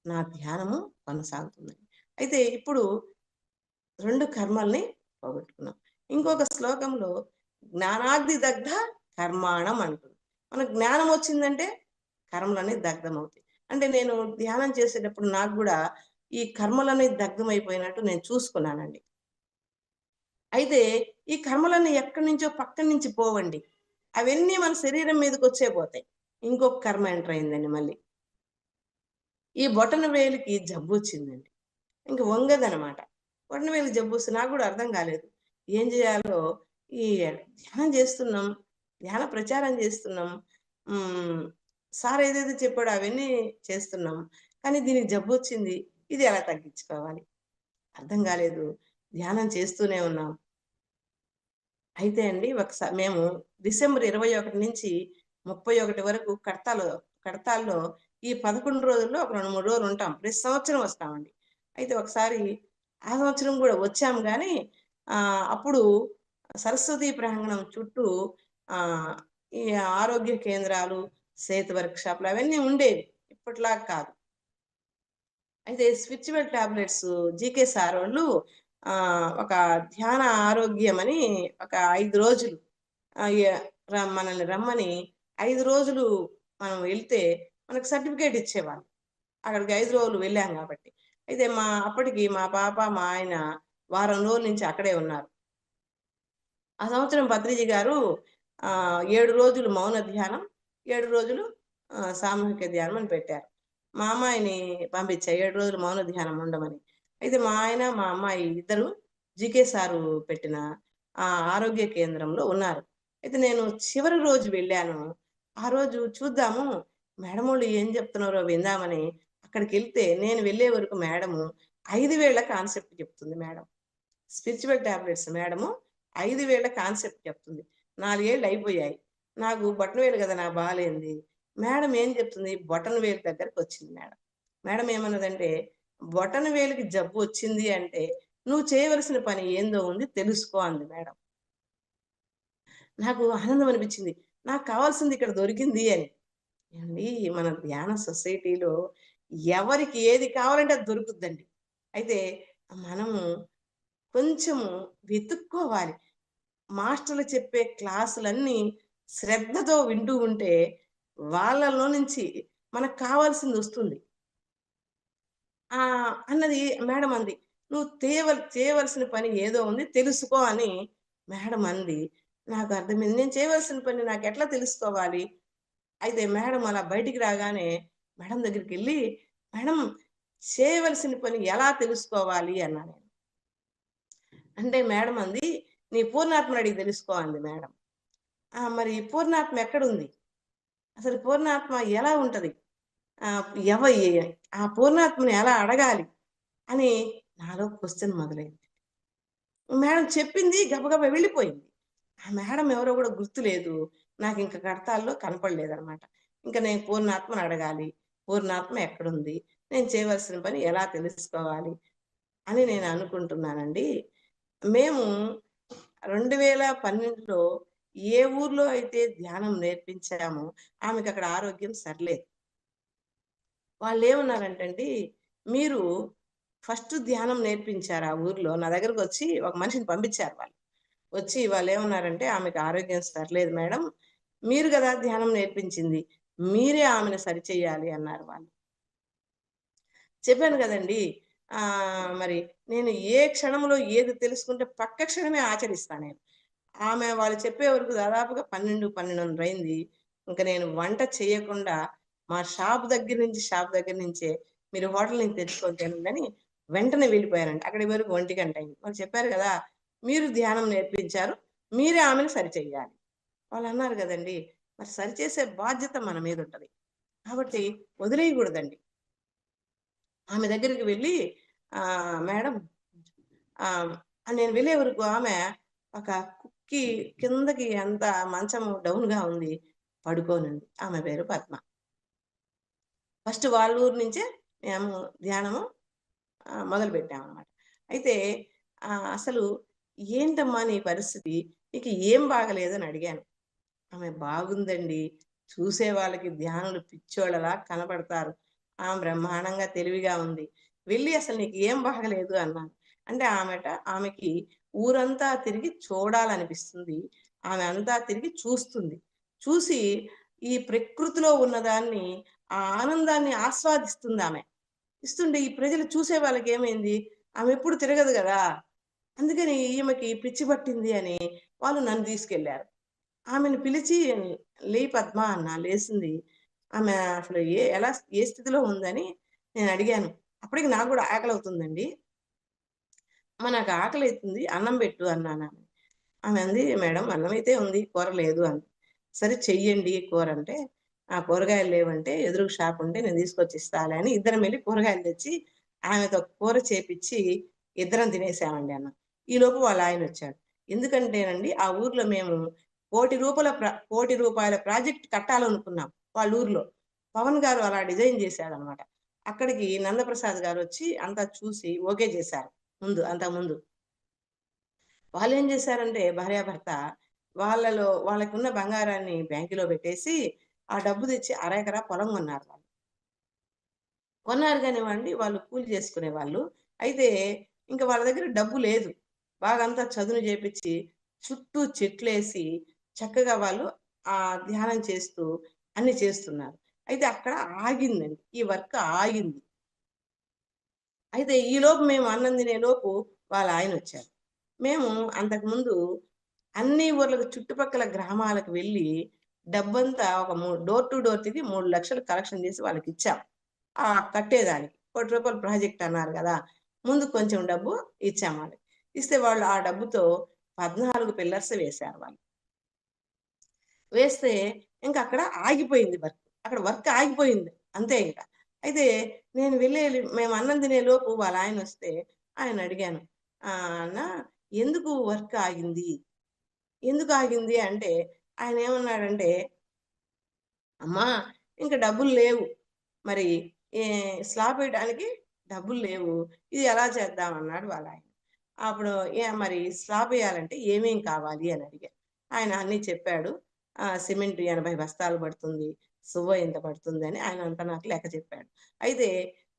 నా ధ్యానము కొనసాగుతుందండి. అయితే ఇప్పుడు 2 కర్మల్ని పోగొట్టుకున్నాం. ఇంకొక శ్లోకంలో జ్ఞానాగ్ని దగ్ధ కర్మాణం అంటుంది. మనకు జ్ఞానం వచ్చిందంటే కర్మలన్నీ దగ్ధమవుతాయి. అంటే నేను ధ్యానం చేసేటప్పుడు నాకు గూడా ఈ కర్మలన్నీ దగ్ధమైపోయినట్టు నేను చూసుకున్నానండి. అయితే ఈ కర్మలన్నీ ఎక్కడి నుంచో పక్కన నుంచి పోవండి. అవన్నీ మన శరీరం మీదకొచ్చే పోతాయి. ఇంకొక కర్మ ఎంటర్ అయిందండి మళ్ళీ. ఈ బొటన వేలికి జబ్బొచ్చిందండి. ఇంక వంగదనమాట. బొటనవేలుకి జబ్బొస్తే నాకు గూడా అర్థం కాలేదు. ఏం జేయాలో ఈ ధ్యానం జేస్తున్నాం. ధ్యాన ప్రచారం జేస్తున్నాం. హ్మ్. సార్ ఏదైతే చెప్పాడో అవన్నీ చేస్తున్నాం. కానీ దీనికి జబ్బొచ్చింది. ఇది ఎలా తగ్గించుకోవాలి? అర్థం గాలేదు. ధ్యానం చేస్తూనే ఉన్నాం. అయితే అండి మేము డిసెంబర్ 21 నుంచి 31 వరకు కడతాల్లో ఈ 11 రోజుల్లో ఒక 2, 3 రోజులు ఉంటాం. ప్రతి సంవత్సరం వస్తామండి. అయితే ఒకసారి ఆ సంవత్సరం గూడా వచ్చాము గానీ అప్పుడు సరస్వతీ ప్రాంగణం చుట్టూ ఆహ్, ఈ ఆరోగ్య కేంద్రాలు, సేతు వర్క్‌షాప్‌లు అవన్నీ ఉండేవి. ఇప్పటిలాగా కాదు. అయితే స్పిరిచ్యువల్ టాబ్లెట్స్ జీకే సార్ వాళ్ళు ఒక ధ్యాన ఆరోగ్యం అని ఒక 5 రోజులు ఆహ్, య మనల్ని రమ్మని 5 రోజులు మనం వెళ్తే మనకు సర్టిఫికేట్ ఇచ్చేవాళ్ళు. అక్కడికి 5 రోజులు వెళ్ళాం గాబట్టి. అయితే అప్పటికి మా పాప, మా ఆయన వారం రోజుల నుంచి అక్కడే ఉన్నారు. ఆ సంవత్సరం పత్రిజీ గారు 7 రోజులు మౌన ధ్యానం, 7 రోజులు సామూహిక ధ్యానం అని పెట్టారు. మా అమ్మాయిని పంపించా 7 రోజులు మౌన ధ్యానం ఉండమని. అయితే మా ఆయన, మా అమ్మాయి ఇద్దరు జీకే సారు పెట్టిన ఆరోగ్య కేంద్రంలో ఉన్నారు. అయితే నేను చివరి రోజు వెళ్ళాను. ఆ రోజు చూద్దాము మేడమోళ్ళు ఏం చెప్తున్నారో విందామని అక్కడికెళ్తే నేను వెళ్ళే వరకు మేడము 5 వేళ్ల కాన్సెప్ట్ చెప్తుంది మేడం. స్పిరిచ్యువల్ టాబ్లెట్స్ మేడము 5 వేళ్ల కాన్సెప్ట్ చెప్తుంది. 4 ఏళ్ళు అయిపోయాయి. నాకు బొటనవేలు కదా నాకు బాలేంది. మేడం ఏం చెప్తుంది బొటనవేలు దగ్గరకొచ్చింది మేడం. మేడం ఏమన్నదంటే, "బొటనవేలుకి జబ్బు వచ్చింది అంటే, నువ్వు చేయవలసిన పని ఏందో ఉంది తెలుసుకో" అంది మేడం. నాకు ఆనందం అనిపించింది. నాకు కావాల్సింది ఇక్కడ దొరికింది అని. ఏవండీ మన ధ్యాన సొసైటీలో ఎవరికి ఏది కావాలంటే అది దొరుకుద్దండి. అయితే మనము కొంచెము వెతుక్కోవాలి. మాస్టర్లు చెప్పే క్లాసులన్నీ శ్రద్ధతో వింటూ ఉంటే, వాళ్ళలో నుంచి మనకు కావాల్సింది వస్తుంది. అన్నది మేడం అంది. "నువ్వు చేయవలసిన పని ఏదో ఉంది తెలుసుకో" అని మేడం అంది. నాకు అర్థమైంది. నేను చేయవలసిన పని నాకెట్లా తెలుసుకోవాలి? అయితే మేడం అలా బయటికి రాగానే మేడం దగ్గరికెళ్ళి, "మేడం చేయవలసిన పని ఎలా తెలుసుకోవాలి?" అన్నా నేను. అంటే మేడం అంది, "నీ పూర్ణాత్మని అడిగి తెలుసుకో" అంది మేడం. మరి పూర్ణాత్మ ఎక్కడుంది? అసలు పూర్ణాత్మ ఎలా ఉంటది? ఆహ్, ఎవ ఎ ఆ పూర్ణాత్మని ఎలా అడగాలి? అని నాలో క్వెషన్ మొదలైంది. మేడం చెప్పింది గబగబా వెళ్ళిపోయింది. ఆ మేడం ఎవరో గూడా గుర్తులేదు. నాకింక కడతాల్లో కనపడలేదనమాట. ఇంక నేను పూర్ణాత్మని అడగాలి. పూర్ణాత్మ ఎక్కడుంది? నేను చేయవలసిన పని ఎలా తెలుసుకోవాలి? అని నేను అనుకుంటున్నానండి. మేము 2012లో ఏ ఊర్లో అయితే ధ్యానం నేర్పించామో ఆమెకక్కడ ఆరోగ్యం సరిలేదు. వాళ్ళేమన్నారంటే అండి, "మీరు ఫస్ట్ ధ్యానం నేర్పించారు ఆ ఊర్లో." నా దగ్గరకొచ్చి ఒక మనిషిని పంపించారు వాళ్ళు. వచ్చి వాళ్ళేమన్నారంటే, "ఆమెకు ఆరోగ్యం సరిలేదు మేడం. మీరు గదా ధ్యానం నేర్పించింది. మీరే ఆమెను సరిచెయ్యాలి" అన్నారు వాళ్ళు. చెప్పాను గదండీ! మరి నేను ఏ క్షణంలో ఏది తెలుసుకుంటే పక్క క్షణమే ఆచరిస్తా నేను. వాళ్ళు చెప్పే వరకు దాదాపుగా 12, 12:30 అయింది. ఇంక నేను వంట చేయకుండా మా షాప్ దగ్గర నుంచే మీరు హోటల్ నుంచి తెచ్చుకొని తినండని వెంటనే వెళ్ళిపోయానండి. అక్కడి వరకు 1:00 అయింది. వాళ్ళు చెప్పారు గదా! మీరు ధ్యానం నేర్పించారు. మీరే ఆమెను సరిచెయ్యాలి. వాళ్ళన్నారు గదండీ! మరి సరిచేసే బాధ్యత మన మీదుంటది. కాబట్టి వదిలేయగూడదండి. ఆమె దగ్గరికి వెళ్ళి మేడం ఆహ్, నేను వెళ్ళే వరకు ఆమె ఒక కుక్కి కిందకి అంత మంచం డౌన్‌గా ఉంది. పడుకోనుంది. ఆమె పేరు పద్మ. ఫస్ట్ వాళ్ళ ఊరు నుంచే మేము ధ్యానము మొదలుపెట్టామనమాట. అయితే అసలు "ఏంటమ్మా నీ పరిస్థితి? నీకు ఏం బాగాలేదు?" అని అడిగాను. ఆమె బాగుందండి. చూసే వాళ్ళకి ధ్యానులు పిచ్చోళ్ళలా కనపడతారు. బ్రహ్మాండంగా తెలివిగా ఉంది. వెళ్లి అసలు నీకు ఏం బాగలేదు అన్నాను. అంటే ఆమెకి ఊరంతా తిరిగి చూడాలనిపిస్తుంది. ఆమె అంతా తిరిగి చూస్తుంది. చూసి ఈ ప్రకృతిలో ఉన్నదాన్ని, ఆ ఆనందాన్ని ఆస్వాదిస్తుందామె. ఇస్తుంటే ఈ ప్రజలు చూసే వాళ్ళకేమైంది? ఆమె ఎప్పుడు తిరగదు గదా! అందుకని ఈమెకి పిచ్చి పట్టింది అని వాళ్ళు నన్ను తీసుకెళ్లారు. ఆమెను పిలిచి పద్మ" అన్నా. లేసింది. ఆమె అసలు ఏ స్థితిలో ఉందని నేనడిగాను. అప్పటికి నాకు గూడా ఆకలవుతుందండి. "అమ్మ నాకు ఆకలైతుంది. అన్నం పెట్టు" అన్నానామె. ఆమె అంది, "మేడం అన్నమైతే ఉంది. కూర లేదు" అంది. సరే చెయ్యండి కూరంటే, కూరగాయలు లేవంటే ఎదురుగా షాప్ ఉంటే నేను తీసుకొచ్చి ఇస్తాలే అని ఇద్దరం వెళ్లి కూరగాయలు తెచ్చి ఆమెతో కూర చేపిచ్చి ఇద్దరం తినేసామండి అన్నం. ఈలోపు వాళ్ళ ఆయనొచ్చాడు. ఎందుకంటేనండి ఆ ఊర్లో మేము ₹1,00,00,000 ప్రాజెక్ట్ కట్టాలనుకున్నాం వాళ్ళ ఊర్లో. పవన్ గారు అలా డిజైన్ చేశాడనమాట. అక్కడికి నందప్రసాద్ గారొచ్చి అంతా చూసి ఓకే చేశారు. అంతకుముందు. వాళ్ళేం జేశారంటే భార్యాభర్త వాళ్ళకున్న బంగారాన్ని బ్యాంకులో పెట్టేసి, ఆ డబ్బు తెచ్చి ఎకరా పొలం కొన్నారు వాళ్ళు. కొన్నారు గానివ్వండి వాళ్ళు కూలి చేసుకునేవాళ్ళు. అయితే ఇంక వాళ్ళ దగ్గర డబ్బు లేదు. బాగంతా చదును జేపిచ్చి, చుట్టూ చెట్లేసి చక్కగా వాళ్ళు ధ్యానం చేస్తూ అన్నీ చేస్తున్నారు. అయితే అక్కడ ఆగిందండి. ఈ వర్క్ ఆగింది. అయితే ఈలోపు మేము అన్నం తినేలోపు వాళ్ళ ఆయనొచ్చారు. మేము అంతకుముందు అన్ని ఊర్లకు చుట్టుపక్కల గ్రామాలకు వెళ్ళి డబ్బంతా ఒక డోర్ టు డోర్ తిరిగి 3,00,000 కలెక్షన్ చేసి వాళ్ళకిచ్చాం. కట్టేదానికి. ₹1,00,00,000 ప్రాజెక్ట్ అన్నారు గదా! ముందు కొంచెం డబ్బు ఇచ్చాం వాళ్ళకి. ఇస్తే వాళ్ళు ఆ డబ్బుతో 14 పిల్లర్స్ వేశారు వాళ్ళు. వేస్తే ఇంకక్కడ ఆగిపోయింది వర్క్. అక్కడ వర్క్ ఆగిపోయింది. అంతే ఇంక. అయితే మేము అన్నం తినేలోపు వాళ్ళాయనొస్తే ఆయనడిగాను. "అన్నా ఎందుకు వర్క్ ఆగింది? ఎందుకు ఆగింది?" అంటే ఆయనేమన్నాడంటే, "అమ్మా ఇంక డబ్బులు లేవు. మరి ఏ స్లాబ్ ఏయడానికి డబ్బులు లేవు. ఇది ఎలా చేద్దాం?" అన్నాడు వాళ్ళాయన. అప్పుడు మరి స్లాబ్ ఎయాలంటే ఏమేం కావాలి అని అడిగా. ఆయన అన్నీ చెప్పాడు. సిమెంట్ 80 బస్తాలు పడుతుంది. సువ్వ ఇంత పడుతుందని ఆయనంతా నాకు లెక్క చెప్పాడు. అయితే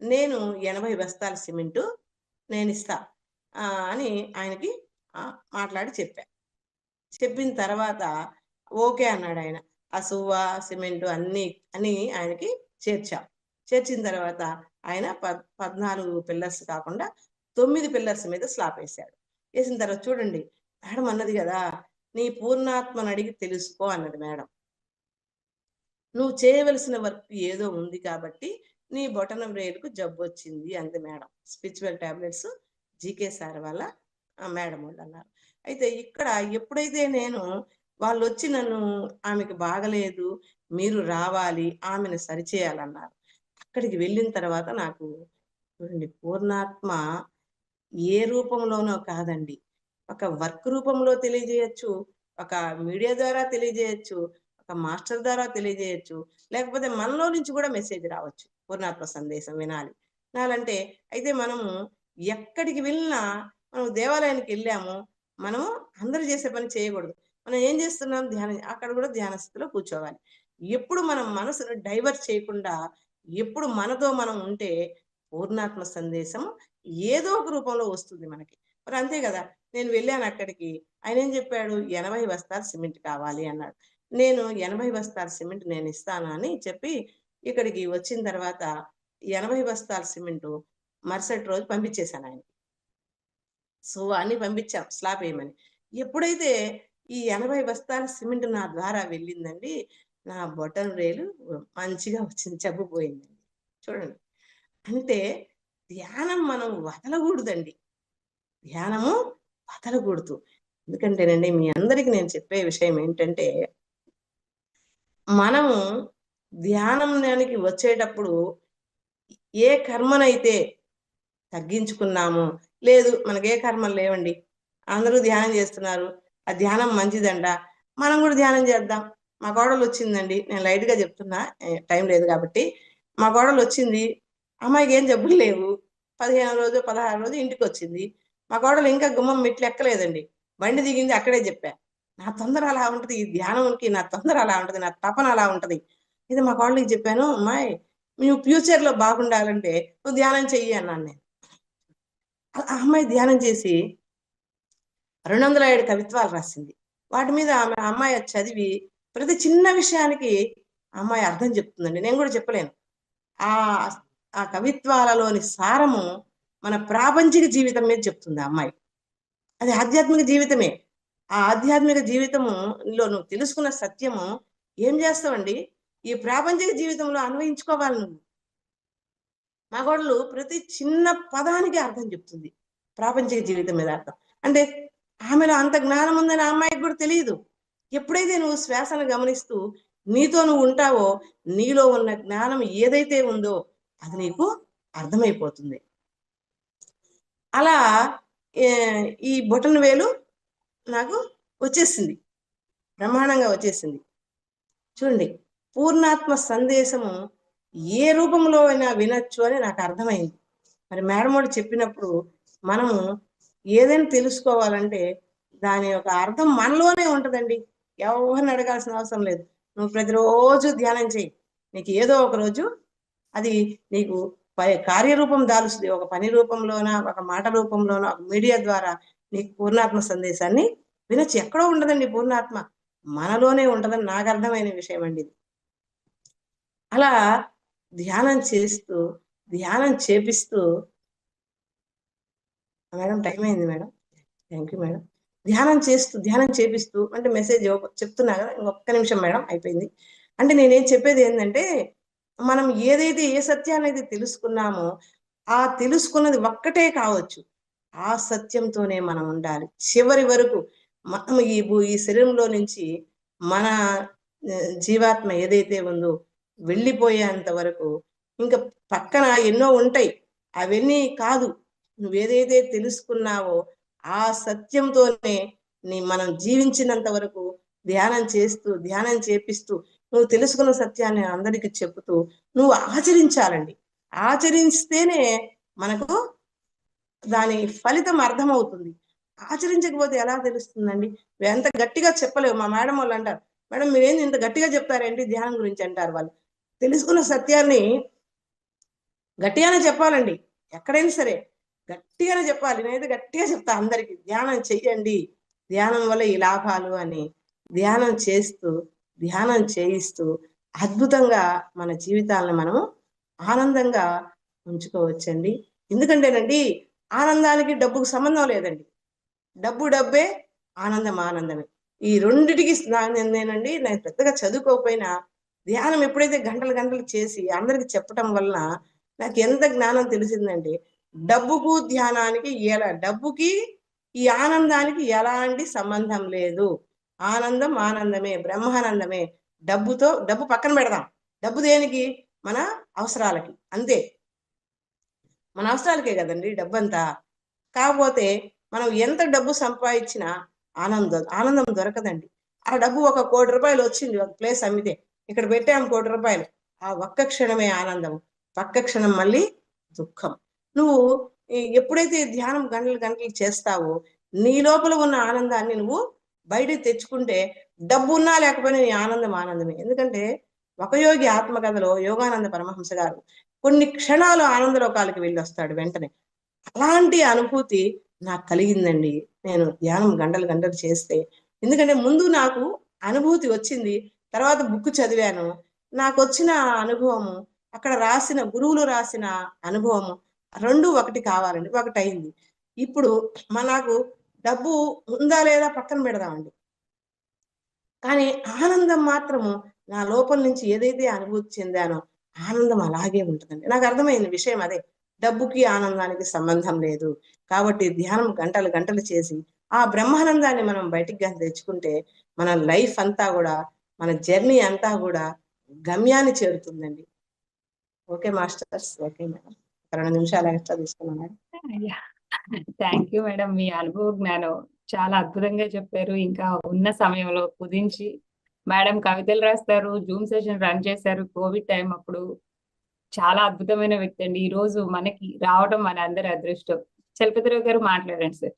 నేను 80 బస్తాల సిమెంటు నేనిస్తా అని ఆయనకి మాట్లాడి చెప్పా. చెప్పిన తర్వాత ఓకే అన్నాడాయన. ఆ సువ్వ, సిమెంటు అన్నీ అని ఆయనకి చేర్చాం. చేర్చిన తర్వాత ఆయన 14 పిల్లర్స్ కాకుండా 9 పిల్లర్స్ మీద స్లాబ్ వేశాడు. వేసిన తర్వాత చూడండి, మేడం అన్నది కదా, నీ పూర్ణాత్మను అడిగి తెలుసుకో అన్నది మేడం. నువ్వు చేయవలసిన వర్క్ ఏదో ఉంది కాబట్టి నీ బొటన వేలుకు జబ్బు వచ్చింది అంది madam. Spiritual tablets GK sir వాళ్ళ మేడం వాళ్ళు అన్నారు. అయితే ఇక్కడ ఎప్పుడైతే నేను వాళ్ళు వచ్చి నన్ను, ఆమెకు బాగలేదు, మీరు రావాలి, ఆమెను సరిచేయాలన్నారు. అక్కడికి వెళ్ళిన తర్వాత నాకు చూడండి, పూర్ణాత్మ ఏ రూపంలోనో కాదండి, ఒక వర్క్ రూపంలో తెలియజేయచ్చు, ఒక మీడియా ద్వారా తెలియజేయచ్చు, ఒక మాస్టర్ ద్వారా తెలియజేయచ్చు, లేకపోతే మనలో నుంచి కూడా మెసేజ్ రావచ్చు. పూర్ణాత్మ సందేశం వినాలి వినాలంటే, అయితే మనము ఎక్కడికి వెళ్ళినా, మనం దేవాలయానికి వెళ్ళాము, మనము అందరూ చేసే పని చేయకూడదు. మనం ఏం చేస్తున్నాం, ధ్యానం. అక్కడ కూడా ధ్యాన స్థితిలో కూర్చోవాలి. ఎప్పుడు మనం మనసును డైవర్ట్ చేయకుండా, ఎప్పుడు మనతో మనం ఉంటే పూర్ణాత్మ సందేశం ఏదో ఒక రూపంలో వస్తుంది మనకి. మరి అంతే కదా, నేను వెళ్ళాను అక్కడికి. ఆయన ఏం చెప్పాడు, 80 బస్తాలు సిమెంట్ కావాలి అన్నాడు. నేను 80 బస్తాల సిమెంట్ నేను ఇస్తాను అని చెప్పి ఇక్కడికి వచ్చిన తర్వాత 80 బస్తాల సిమెంటు మరుసటి రోజు పంపించేశాను ఆయన. సో అన్ని పంపించాం స్లాబ్ వేయమని. ఎప్పుడైతే ఈ 80 బస్తాల సిమెంట్ నా ద్వారా వెళ్ళిందండి, నా బొటన వేలు మంచిగా వచ్చింది, జబ్బు పోయిందండి. చూడండి, అంటే ధ్యానం మనం వదలకూడదండి. ధ్యానము వదలకూడదు. ఎందుకంటేనండి, మీ అందరికి నేను చెప్పే విషయం ఏంటంటే, మనము ధ్యానానికి వచ్చేటప్పుడు ఏ కర్మనైతే తగ్గించుకున్నాము, లేదు మనకే కర్మలు లేవండి, అందరూ ధ్యానం చేస్తున్నారు, ఆ ధ్యానం మంచిదంట, మనం కూడా ధ్యానం చేద్దాం. మా కోడలు వచ్చిందండి, నేను లైట్గా చెప్తున్నా, టైం లేదు కాబట్టి. మా కోడలు వచ్చింది, అమ్మాయికి ఏం జబ్బులు లేవు, 15 రోజు 16 రోజు ఇంటికి వచ్చింది. మా కోడలు ఇంకా గుమ్మం మెట్లు ఎక్కలేదండి, బండి దిగింది, అక్కడే చెప్పా. నా తొందర అలా ఉంటది, ఈ ధ్యానంకి నా తొందర అలా ఉంటది, నా తపన అలా ఉంటది. ఇది మా కోడలికి చెప్పాను, అమ్మాయి నువ్వు ఫ్యూచర్ లో బాగుండాలంటే నువ్వు ధ్యానం చెయ్యి అన్నాను నేను. ఆ అమ్మాయి ధ్యానం చేసి 207 కవిత్వాలు రాసింది. వాటి మీద అమ్మాయి చదివి ప్రతి చిన్న విషయానికి అమ్మాయి అర్థం చెప్తుందండి. నేను కూడా చెప్పలేను. ఆ ఆ కవిత్వాలలోని సారము మన ప్రాపంచిక జీవితం మీద చెప్తుంది ఆ అమ్మాయి. అది ఆధ్యాత్మిక జీవితమే. ఆ ఆధ్యాత్మిక జీవితములో నువ్వు తెలుసుకున్న సత్యము ఏం చేస్తావండి, ఈ ప్రాపంచిక జీవితంలో అన్వయించుకోవాలి నువ్వు. మా కోడలు ప్రతి చిన్న పదానికి అర్థం చెప్తుంది, ప్రాపంచిక జీవితం మీద అర్థం. అంటే ఆమెలో అంత జ్ఞానం ఉందని ఆ అమ్మాయికి కూడా తెలియదు. ఎప్పుడైతే నువ్వు శ్వాసను గమనిస్తూ నీతో నువ్వు ఉంటావో, నీలో ఉన్న జ్ఞానం ఏదైతే ఉందో అది నీకు అర్థమైపోతుంది. అలా ఈ బొటన వేలు నాకు వచ్చేసింది, బ్రహ్మాండంగా వచ్చేసింది. చూడండి, పూర్ణాత్మ సందేశము ఏ రూపంలో అయినా వినొచ్చు అని నాకు అర్థమైంది. మరి మేడం వాడు చెప్పినప్పుడు మనము ఏదైనా తెలుసుకోవాలంటే దాని యొక్క అర్థం మనలోనే ఉంటదండి, ఎవరిని అడగాల్సిన అవసరం లేదు. నువ్వు ప్రతిరోజు ధ్యానం చేయి, నీకు ఏదో ఒక రోజు అది నీకు కార్యరూపం దాలుస్తుంది. ఒక పని రూపంలోన, ఒక మాట రూపంలోన, ఒక మీడియా ద్వారా నీకు పూర్ణాత్మ సందేశాన్ని వినొచ్చు. ఎక్కడో ఉండదండి పూర్ణాత్మ, మనలోనే ఉంటదని నాకు అర్థమైన విషయం అండి ఇది. అలా ధ్యానం చేస్తూ, ధ్యానం చేపిస్తూ, మేడం టైం అయింది మేడం, థ్యాంక్ యూ మేడం. ధ్యానం చేస్తూ, ధ్యానం చేపిస్తూ అంటే మెసేజ్ చెప్తున్నా కదా, ఒక్క నిమిషం మేడం అయిపోయింది. అంటే నేనేం చెప్పేది ఏంటంటే, మనం ఏదైతే ఏ సత్యాన్ని అయితే తెలుసుకున్నామో ఆ తెలుసుకున్నది ఒక్కటే కావచ్చు, ఆ సత్యంతోనే మనం ఉండాలి చివరి వరకు. మనం ఈ శరీరంలో నుంచి మన జీవాత్మ ఏదైతే ఉందో వెళ్ళిపోయేంత వరకు ఇంకా పక్కన ఎన్నో ఉంటాయి, అవన్నీ కాదు. నువ్వేదైతే తెలుసుకున్నావో ఆ సత్యంతోనే మనం జీవించినంత వరకు ధ్యానం చేస్తూ, ధ్యానం చేపిస్తూ, నువ్వు తెలుసుకున్న సత్యాన్ని అందరికి చెబుతూ నువ్వు ఆచరించాలండి. ఆచరిస్తేనే మనకు దాని ఫలితం అర్థమవుతుంది. ఆచరించకపోతే ఎలా తెలుస్తుందండి? ఎంత గట్టిగా చెప్పలేవు. మా మేడం వాళ్ళు అంటారు, మేడం మీరేంది ఇంత గట్టిగా చెప్తారేంటి ధ్యానం గురించి అంటారు వాళ్ళు. తెలుసుకున్న సత్యాన్ని గట్టిగానే చెప్పాలండి, ఎక్కడైనా సరే గట్టిగానే చెప్పాలి. నేనైతే గట్టిగా చెప్తా అందరికి, ధ్యానం చెయ్యండి, ధ్యానం వల్ల ఈ లాభాలు అని. ధ్యానం చేస్తూ, ధ్యానం చేయిస్తూ అద్భుతంగా మన జీవితాలను మనము ఆనందంగా ఉంచుకోవచ్చండి. ఎందుకంటేనండి, ఆనందానికి డబ్బుకు సంబంధం లేదండి. డబ్బు డబ్బే, ఆనందం ఆనందమే. ఈ రెండిటికి నేనండి నేను పెద్దగా చదువుకోకపోయినా ధ్యానం ఎప్పుడైతే గంటలు గంటలు చేసి అందరికి చెప్పటం వలన నాకు ఎంత జ్ఞానం తెలిసిందండి. డబ్బుకు ధ్యానానికి డబ్బుకి ఈ ఆనందానికి ఎలాంటి సంబంధం లేదు. ఆనందం ఆనందమే, బ్రహ్మానందమే. డబ్బు పక్కన పెడదాం. డబ్బు దేనికి? మన అవసరాలకి అంతే. మన అవసరాలకే కదండి డబ్బంతా. కాకపోతే మనం ఎంత డబ్బు సంపాదించినా ఆనందం దొరకదండి. ఆ డబ్బు ₹1,00,00,000 వచ్చింది ఒక ప్లేస్ అమ్మితే. ఇక్కడ పెట్టాము ₹1,00,00,000. ఆ ఒక్క క్షణమే ఆనందం. పక్క క్షణం మళ్ళీ దుఃఖం. నువ్వు ఎప్పుడైతే ధ్యానం గంటలు గంటలు చేస్తావో నీ లోపల ఉన్న ఆనందాన్ని నువ్వు బయటకు తెచ్చుకుంటే డబ్బు ఉన్నా లేకపోయినా నీ ఆనందం ఆనందమే. ఎందుకంటే ఒక యోగి ఆత్మకథలో యోగానంద పరమహంస గారు కొన్ని క్షణాలు ఆనందలోకాలకి వెళ్ళొస్తాడు వెంటనే. అలాంటి అనుభూతి నాకు కలిగిందండి. నేను ధ్యానం గంటలు గంటలు చేస్తే. ఎందుకంటే ముందు నాకు అనుభూతి వచ్చింది. తర్వాత బుక్ చదివాను. నాకొచ్చిన అనుభవము, అక్కడ రాసిన గురువులు రాసిన అనుభవము 2 ఒకటి కావాలండి. ఒకటయింది. ఇప్పుడు నాకు డబ్బు ఉందా లేదా పక్కన పెడదామండి. కానీ ఆనందం మాత్రము నా లోపల నుంచి ఏదైతే అనుభూతి చెందానో ఆనందం అలాగే ఉంటుందండి. నాకు అర్థమైంది విషయం అదే. డబ్బుకి ఆనందానికి సంబంధం లేదు. కాబట్టి ధ్యానం గంటలు గంటలు చేసి ఆ బ్రహ్మానందాన్ని మనం బయటికి గాని తెచ్చుకుంటే మన లైఫ్ అంతా గూడా, మన జర్నీ అంతా గూడా గమ్యాన్ని చేరుతుందండి. Okay masters. Okay madam. ఒక 2 నిమిషాలు ఎక్స్‌ట్రా తీసుకున్నా madam. Yeah! Thank you madam. మీ అనుభవ జ్ఞానం చాలా అద్భుతంగా చెప్పారు. ఇంకా ఉన్న సమయంలో కుదించి మేడం కవితలు రాస్తారు, జూమ్ సెషన్ రన్ చేశారు కోవిడ్ టైమ్ అప్పుడు. చాలా అద్భుతమైన వ్యక్తి అండి. ఈరోజు మనకి రావడం మనందరి అదృష్టం. చలపతిరావు గారు మాట్లాడండి సార్.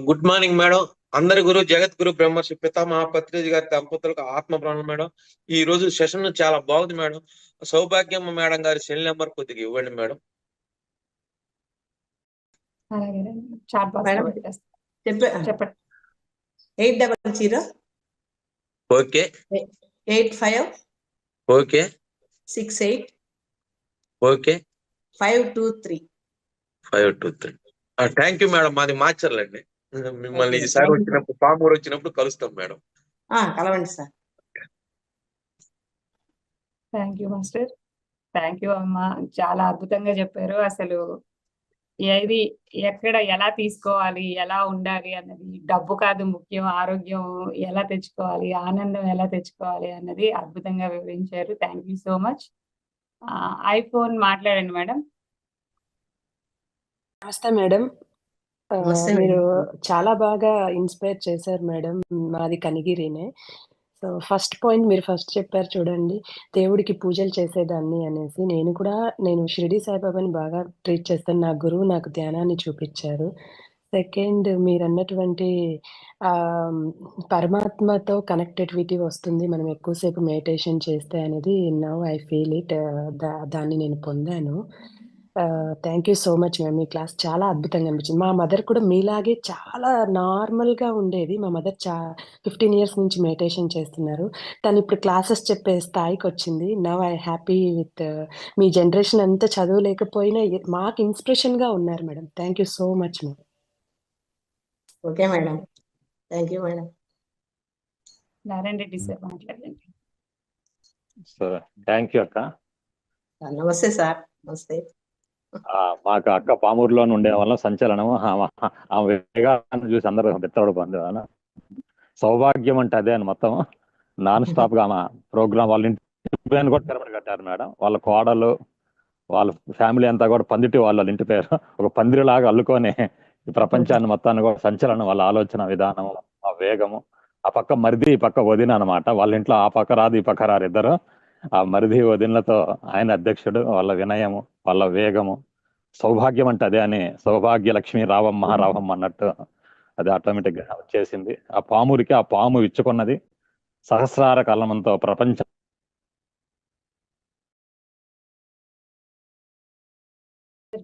Good morning madam. అందరి గురు జగద్గురు బ్రహ్మర్షి పితామహ పత్రిజీ గారి దంపతులకు ఆత్మ ప్రాణం మేడం. ఈ రోజు సెషన్ చాలా బాగుంది మేడం. సౌభాగ్యమ్మ మేడం గారి సెల్ నెంబర్ కొద్దిగా ఇవ్వండి మేడం. అలాగేనండి. చాట్ బాక్స్ లో మేడం పెట్టేస్తాను. చెప్పండి. 800 okay 85 okay 68 okay 523. 523. Thank you madam. మాది మాచర్లండి. మిమ్మల్ని ఓకే. ఈసారి వచ్చినప్పుడు పామూరు వచ్చినప్పుడు కలుస్తాం మేడం. కలవండి sir. Thank you master. Thank you అమ్మా. చాలా అద్భుతంగా చెప్పారు. అసలు ఏది ఎక్కడ ఎలా తీసుకోవాలి, ఎలా ఉండాలి అన్నది డబ్బు కాదు ముఖ్యం. ఆరోగ్యం ఎలా తెచ్చుకోవాలి, ఆనందం ఎలా తెచ్చుకోవాలి అన్నది అద్భుతంగా వివరించారు. Thank you so much. IPhone మాట్లాడండి మేడం. నమస్తే మేడం. నమస్తే మీరు మేడం. చాలా బాగా ఇన్‌స్పైర్ చేశారు మేడం. మాది కనిగిరినే. సో, ఫస్ట్ పాయింట్ మీరు ఫస్ట్ చెప్పారు చూడండి, దేవుడికి పూజలు చేసేదాన్ని అనేసి. నేను షిరిడి సాయిబాబాని బాగా ట్రీట్ చేస్తాను. నా గురువు నాకు ధ్యానాన్ని చూపిచ్చారు. సెకండ్ మీరన్నటువంటి ఆహ్, పరమాత్మతో కనెక్టివిటీ వస్తుంది. మనం ఎక్కువ సేపు మెడిటేషన్ చేస్తే అనేది నౌ ఐ ఫీల్ ఇట్. దాన్ని నేను పొందాను. Thank you so much ma'am. Me class చాలా అద్భుతంగా అనిపించింది. మా మదర్ కూడా మీలాగే చాలా నార్మల్‌గా ఉండేది. మా మదర్ 15 ఇయర్స్ నుంచి మెడిటేషన్ చేస్తున్నారు. తనిప్పుడు క్లాసెస్ చెప్పే స్థాయికొచ్చింది. Now I happy with me generation అంతా చదువు లేకపోయినా మాకు ఇన్‌స్పిరేషన్‌గా ఉన్నారు madam. Thank you so much ma'am. Okay madam. Thank you madam. Narayana Reddy sir మాట్లాడండి. సరే. థ్యాంక్ యూ అక్క. నమస్తే సార్. నమస్తే. మాకు అక్క పామూరులోనే ఉండేవాళ్ళం. సంచలనం ఆమె వేగాన్ని చూసి అందరూ బిత్తపడిపోయింది. సౌభాగ్యం అంటే అదే అని మొత్తం నాన్ స్టాప్ గా ఆమె ప్రోగ్రామ్ వాళ్ళ ఇంటి పేరు కూడా పిరమిడ్ కట్టారు మేడం. వాళ్ళ కోడలు వాళ్ళ ఫ్యామిలీ అంతా కూడా పందిటి వాళ్ళ ఇంటి పేరు ఒక పందిరిలాగా అల్లుకొని ఈ ప్రపంచాన్ని మొత్తాన్ని కూడా సంచలనం. వాళ్ళ ఆలోచన విధానం, ఆ వేగము. ఆ పక్క మరిది, ఈ పక్క వదిన అనమాట. వాళ్ళ ఇంట్లో ఆ పక్క రాదు ఈ పక్క రారు ఇద్దరు. ఆ మరిది వదినలతో ఆయన అధ్యక్షుడు. వాళ్ళ వినయము, వాళ్ళ వేగము. సౌభాగ్యం అంటే అదే అని సౌభాగ్య లక్ష్మి రావమ్మ రావమ్మ అన్నట్టు అది ఆటోమేటిక్ గా వచ్చేసింది. ఆ పామురికి ఆ పాము ఇచ్చుకున్నది సహస్రార కలమంతో ప్రపంచం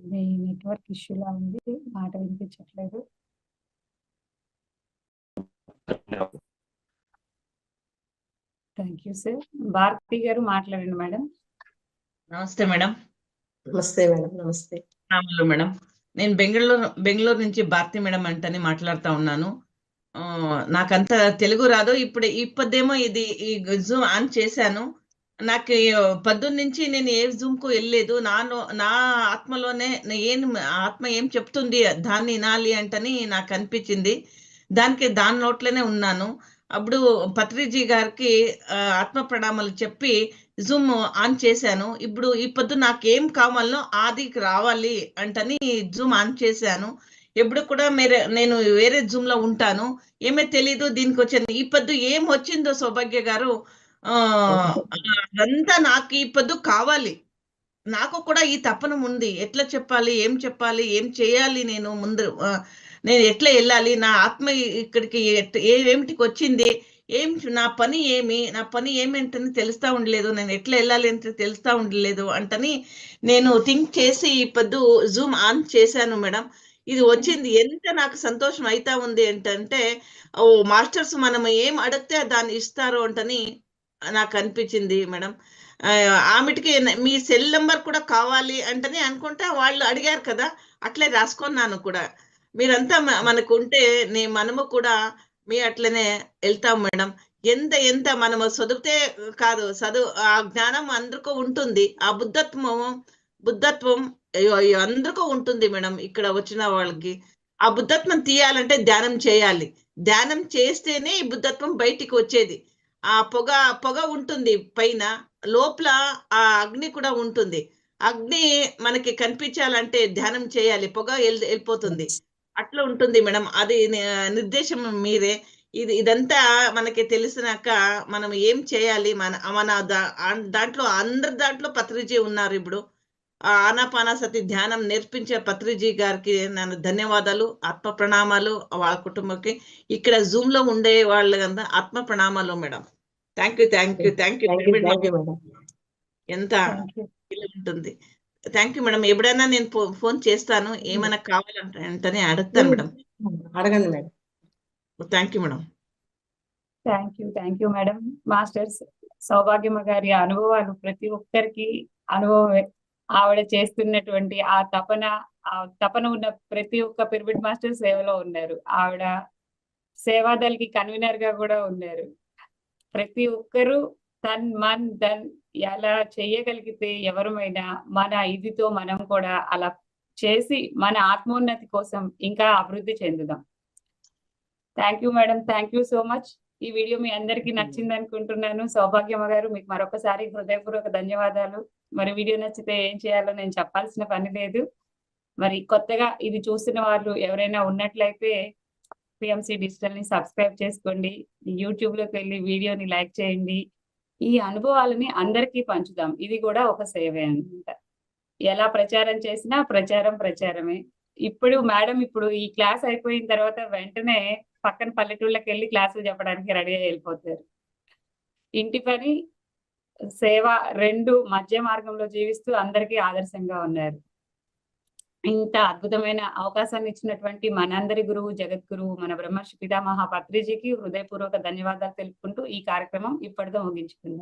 మీ నెట్వర్క్ ఇష్యూలా ఉంది. మాట వినిపించట్లేదు. Thank you sir. భారతి గారు మాట్లాడండి మేడం. నమస్తే మేడం. నమస్తే మేడం. నమస్తే మేడం. నేను బెంగళూరు నుంచి భారతి మేడం అంటని మాట్లాడుతా ఉన్నాను. నాకంత తెలుగు రాదు. ఇప్పుడేమో ఈ జూమ్ ఆన్ చేశాను. నాకు పొద్దున్న నుంచి నేను ఏ జూమ్ కు వెళ్ళలేదు. నా ఆత్మలోనే ఆత్మ ఏం చెప్తుంది దాన్ని వినాలి అంటని నాకు అనిపించింది. దాని నోట్లోనే ఉన్నాను. అప్పుడు పత్రిజీ గారికి ఆత్మ ప్రణామాలు చెప్పి జూమ్ ఆన్ చేశాను. ఈ పొద్దు నాకేం కావాలనో ఆదికి రావాలి అంటని జూమ్ ఆన్ చేశాను. ఎప్పుడు కూడా నేను వేరే జూమ్ లో ఉంటాను. ఏమీ తెలీదు దీనికి వచ్చాను. ఈ పొద్దు ఏం వచ్చిందో సౌభాగ్య గారు, అదంతా నాకు ఈ పొద్దు కావాలి. నాకు కూడా ఈ తపన ఉంది. ఎట్లా చెప్పాలి, ఏం చేయాలి, నేను ఎట్లా వెళ్ళాలి, నా ఆత్మ ఇక్కడికి ఏమిటికి వచ్చింది, నా పని ఏమేంటని తెలుస్తా ఉండలేదు, నేను ఎట్లా వెళ్ళాలి అంటే తెలుస్తా ఉండలేదు అంటని నేను థింక్ చేసి ఈ పొద్దు జూమ్ ఆన్ చేశాను మేడం. ఇది వచ్చింది. ఎంత నాకు సంతోషం అయితా ఉంది ఏంటంటే, మాస్టర్స్ మనం ఏం అడిగితే దాన్ని ఇస్తారు అంటని నాకు అనిపించింది మేడం. ఆమెటికి మీ సెల్ నెంబర్ కూడా కావాలి అంటని అనుకుంటా వాళ్ళు అడిగారు కదా, అట్లే రాసుకున్నాను కూడా. మీరంతా మనకు ఉంటే మనము కూడా మీ అట్లనే వెళ్తాం మేడం. ఎంత మనము చదివితే కాదు, ఆ జ్ఞానం అందరికీ ఉంటుంది. ఆ బుద్ధత్వం అందరికీ ఉంటుంది మేడం. ఇక్కడ వచ్చిన వాళ్ళకి ఆ బుద్ధత్వం తీయాలంటే ధ్యానం చేయాలి. ధ్యానం చేస్తేనే ఈ బుద్ధత్వం బయటికి వచ్చేది. ఆ పొగ ఉంటుంది పైన, లోపల ఆ అగ్ని కూడా ఉంటుంది. అగ్ని మనకి కనిపించాలంటే ధ్యానం చేయాలి, పొగ వెళ్ళిపోతుంది. అట్లా ఉంటుంది మేడం. అది నిర్దేశం మీరే. ఇదంతా మనకి తెలిసినాక మనం ఏం చేయాలి, మన దాంట్లో అందరి దాంట్లో పత్రిజీ ఉన్నారు. ఇప్పుడు ఆనాపానసతి ధ్యానం నేర్పించే పత్రిజీ గారికి నేను ధన్యవాదాలు, ఆత్మ ప్రణామాలు. వాళ్ళ కుటుంబంకి ఇక్కడ జూమ్ లో ఉండే వాళ్ళ ఆత్మ ప్రణామాలు మేడం. థ్యాంక్ యూ ఎంత ఉంటుంది. Thank you madam. ఎప్పుడైనా నేను ఫోన్ చేస్తాను, ఏమైనా కావాలంటే అడుగుతాను మేడం. అడగండి madam. Thank you madam. Thank you madam. Masters Soubhagyamma గారి అనుభవాలు ప్రతి ఒక్కరికి అనుభవమే. ఆవిడ చేస్తున్నటువంటి ఆ తపన ఉన్న ప్రతి ఒక్క పిరమిడ్ మాస్టర్ సేవలో ఉన్నారు. ఆవిడ సేవాదల్కి కన్వీనర్ గా కూడా ఉన్నారు. ప్రతి ఒక్కరూ ధన్ ఎలా చేయగలిగితే ఎవరమైనా మన ఇదితో మనం కూడా అలా చేసి మన ఆత్మోన్నతి కోసం ఇంకా అభివృద్ధి చెందుదాం. Thank you madam. Thank you so much. ఈ వీడియో మీ అందరికీ నచ్చింది అనుకుంటున్నాను. సౌభాగ్యమ్మ గారు, మీకు మరొకసారి హృదయపూర్వక ధన్యవాదాలు. మరి వీడియో నచ్చితే ఏం చేయాలో నేను చెప్పాల్సిన పని లేదు. మరి కొత్తగా ఇది చూస్తున్న వాళ్ళు ఎవరైనా ఉన్నట్లయితే పిఎంసి డిజిటల్ ని సబ్స్క్రైబ్ చేసుకోండి. యూట్యూబ్ లోకి వెళ్ళి వీడియోని లైక్ చేయండి. ఈ అనుభవాలని అందరికీ పంచుదాం. ఇది కూడా ఒక సేవే అన్నమాట. ఎలా ప్రచారం చేసినా ప్రచారమే. ఇప్పుడు ఈ క్లాస్ అయిపోయిన తర్వాత వెంటనే పక్కన పల్లెటూళ్ళకి వెళ్ళి క్లాసులు చెప్పడానికి రెడీ అయి వెళ్ళిపోతారు. ఇంటి పని, సేవ రెండు మధ్య మార్గంలో జీవిస్తూ అందరికీ ఆదర్శంగా ఉన్నారు. ఇంత అద్భుతమైన అవకాశాన్ని ఇచ్చినటువంటి మనందరి గురువు, జగద్గురువు, మన బ్రహ్మర్షి పితామహ పత్రిజీకి హృదయపూర్వక ధన్యవాదాలు తెలుపుకుంటూ ఈ కార్యక్రమం ఇప్పటితో ముగించుకుందాం.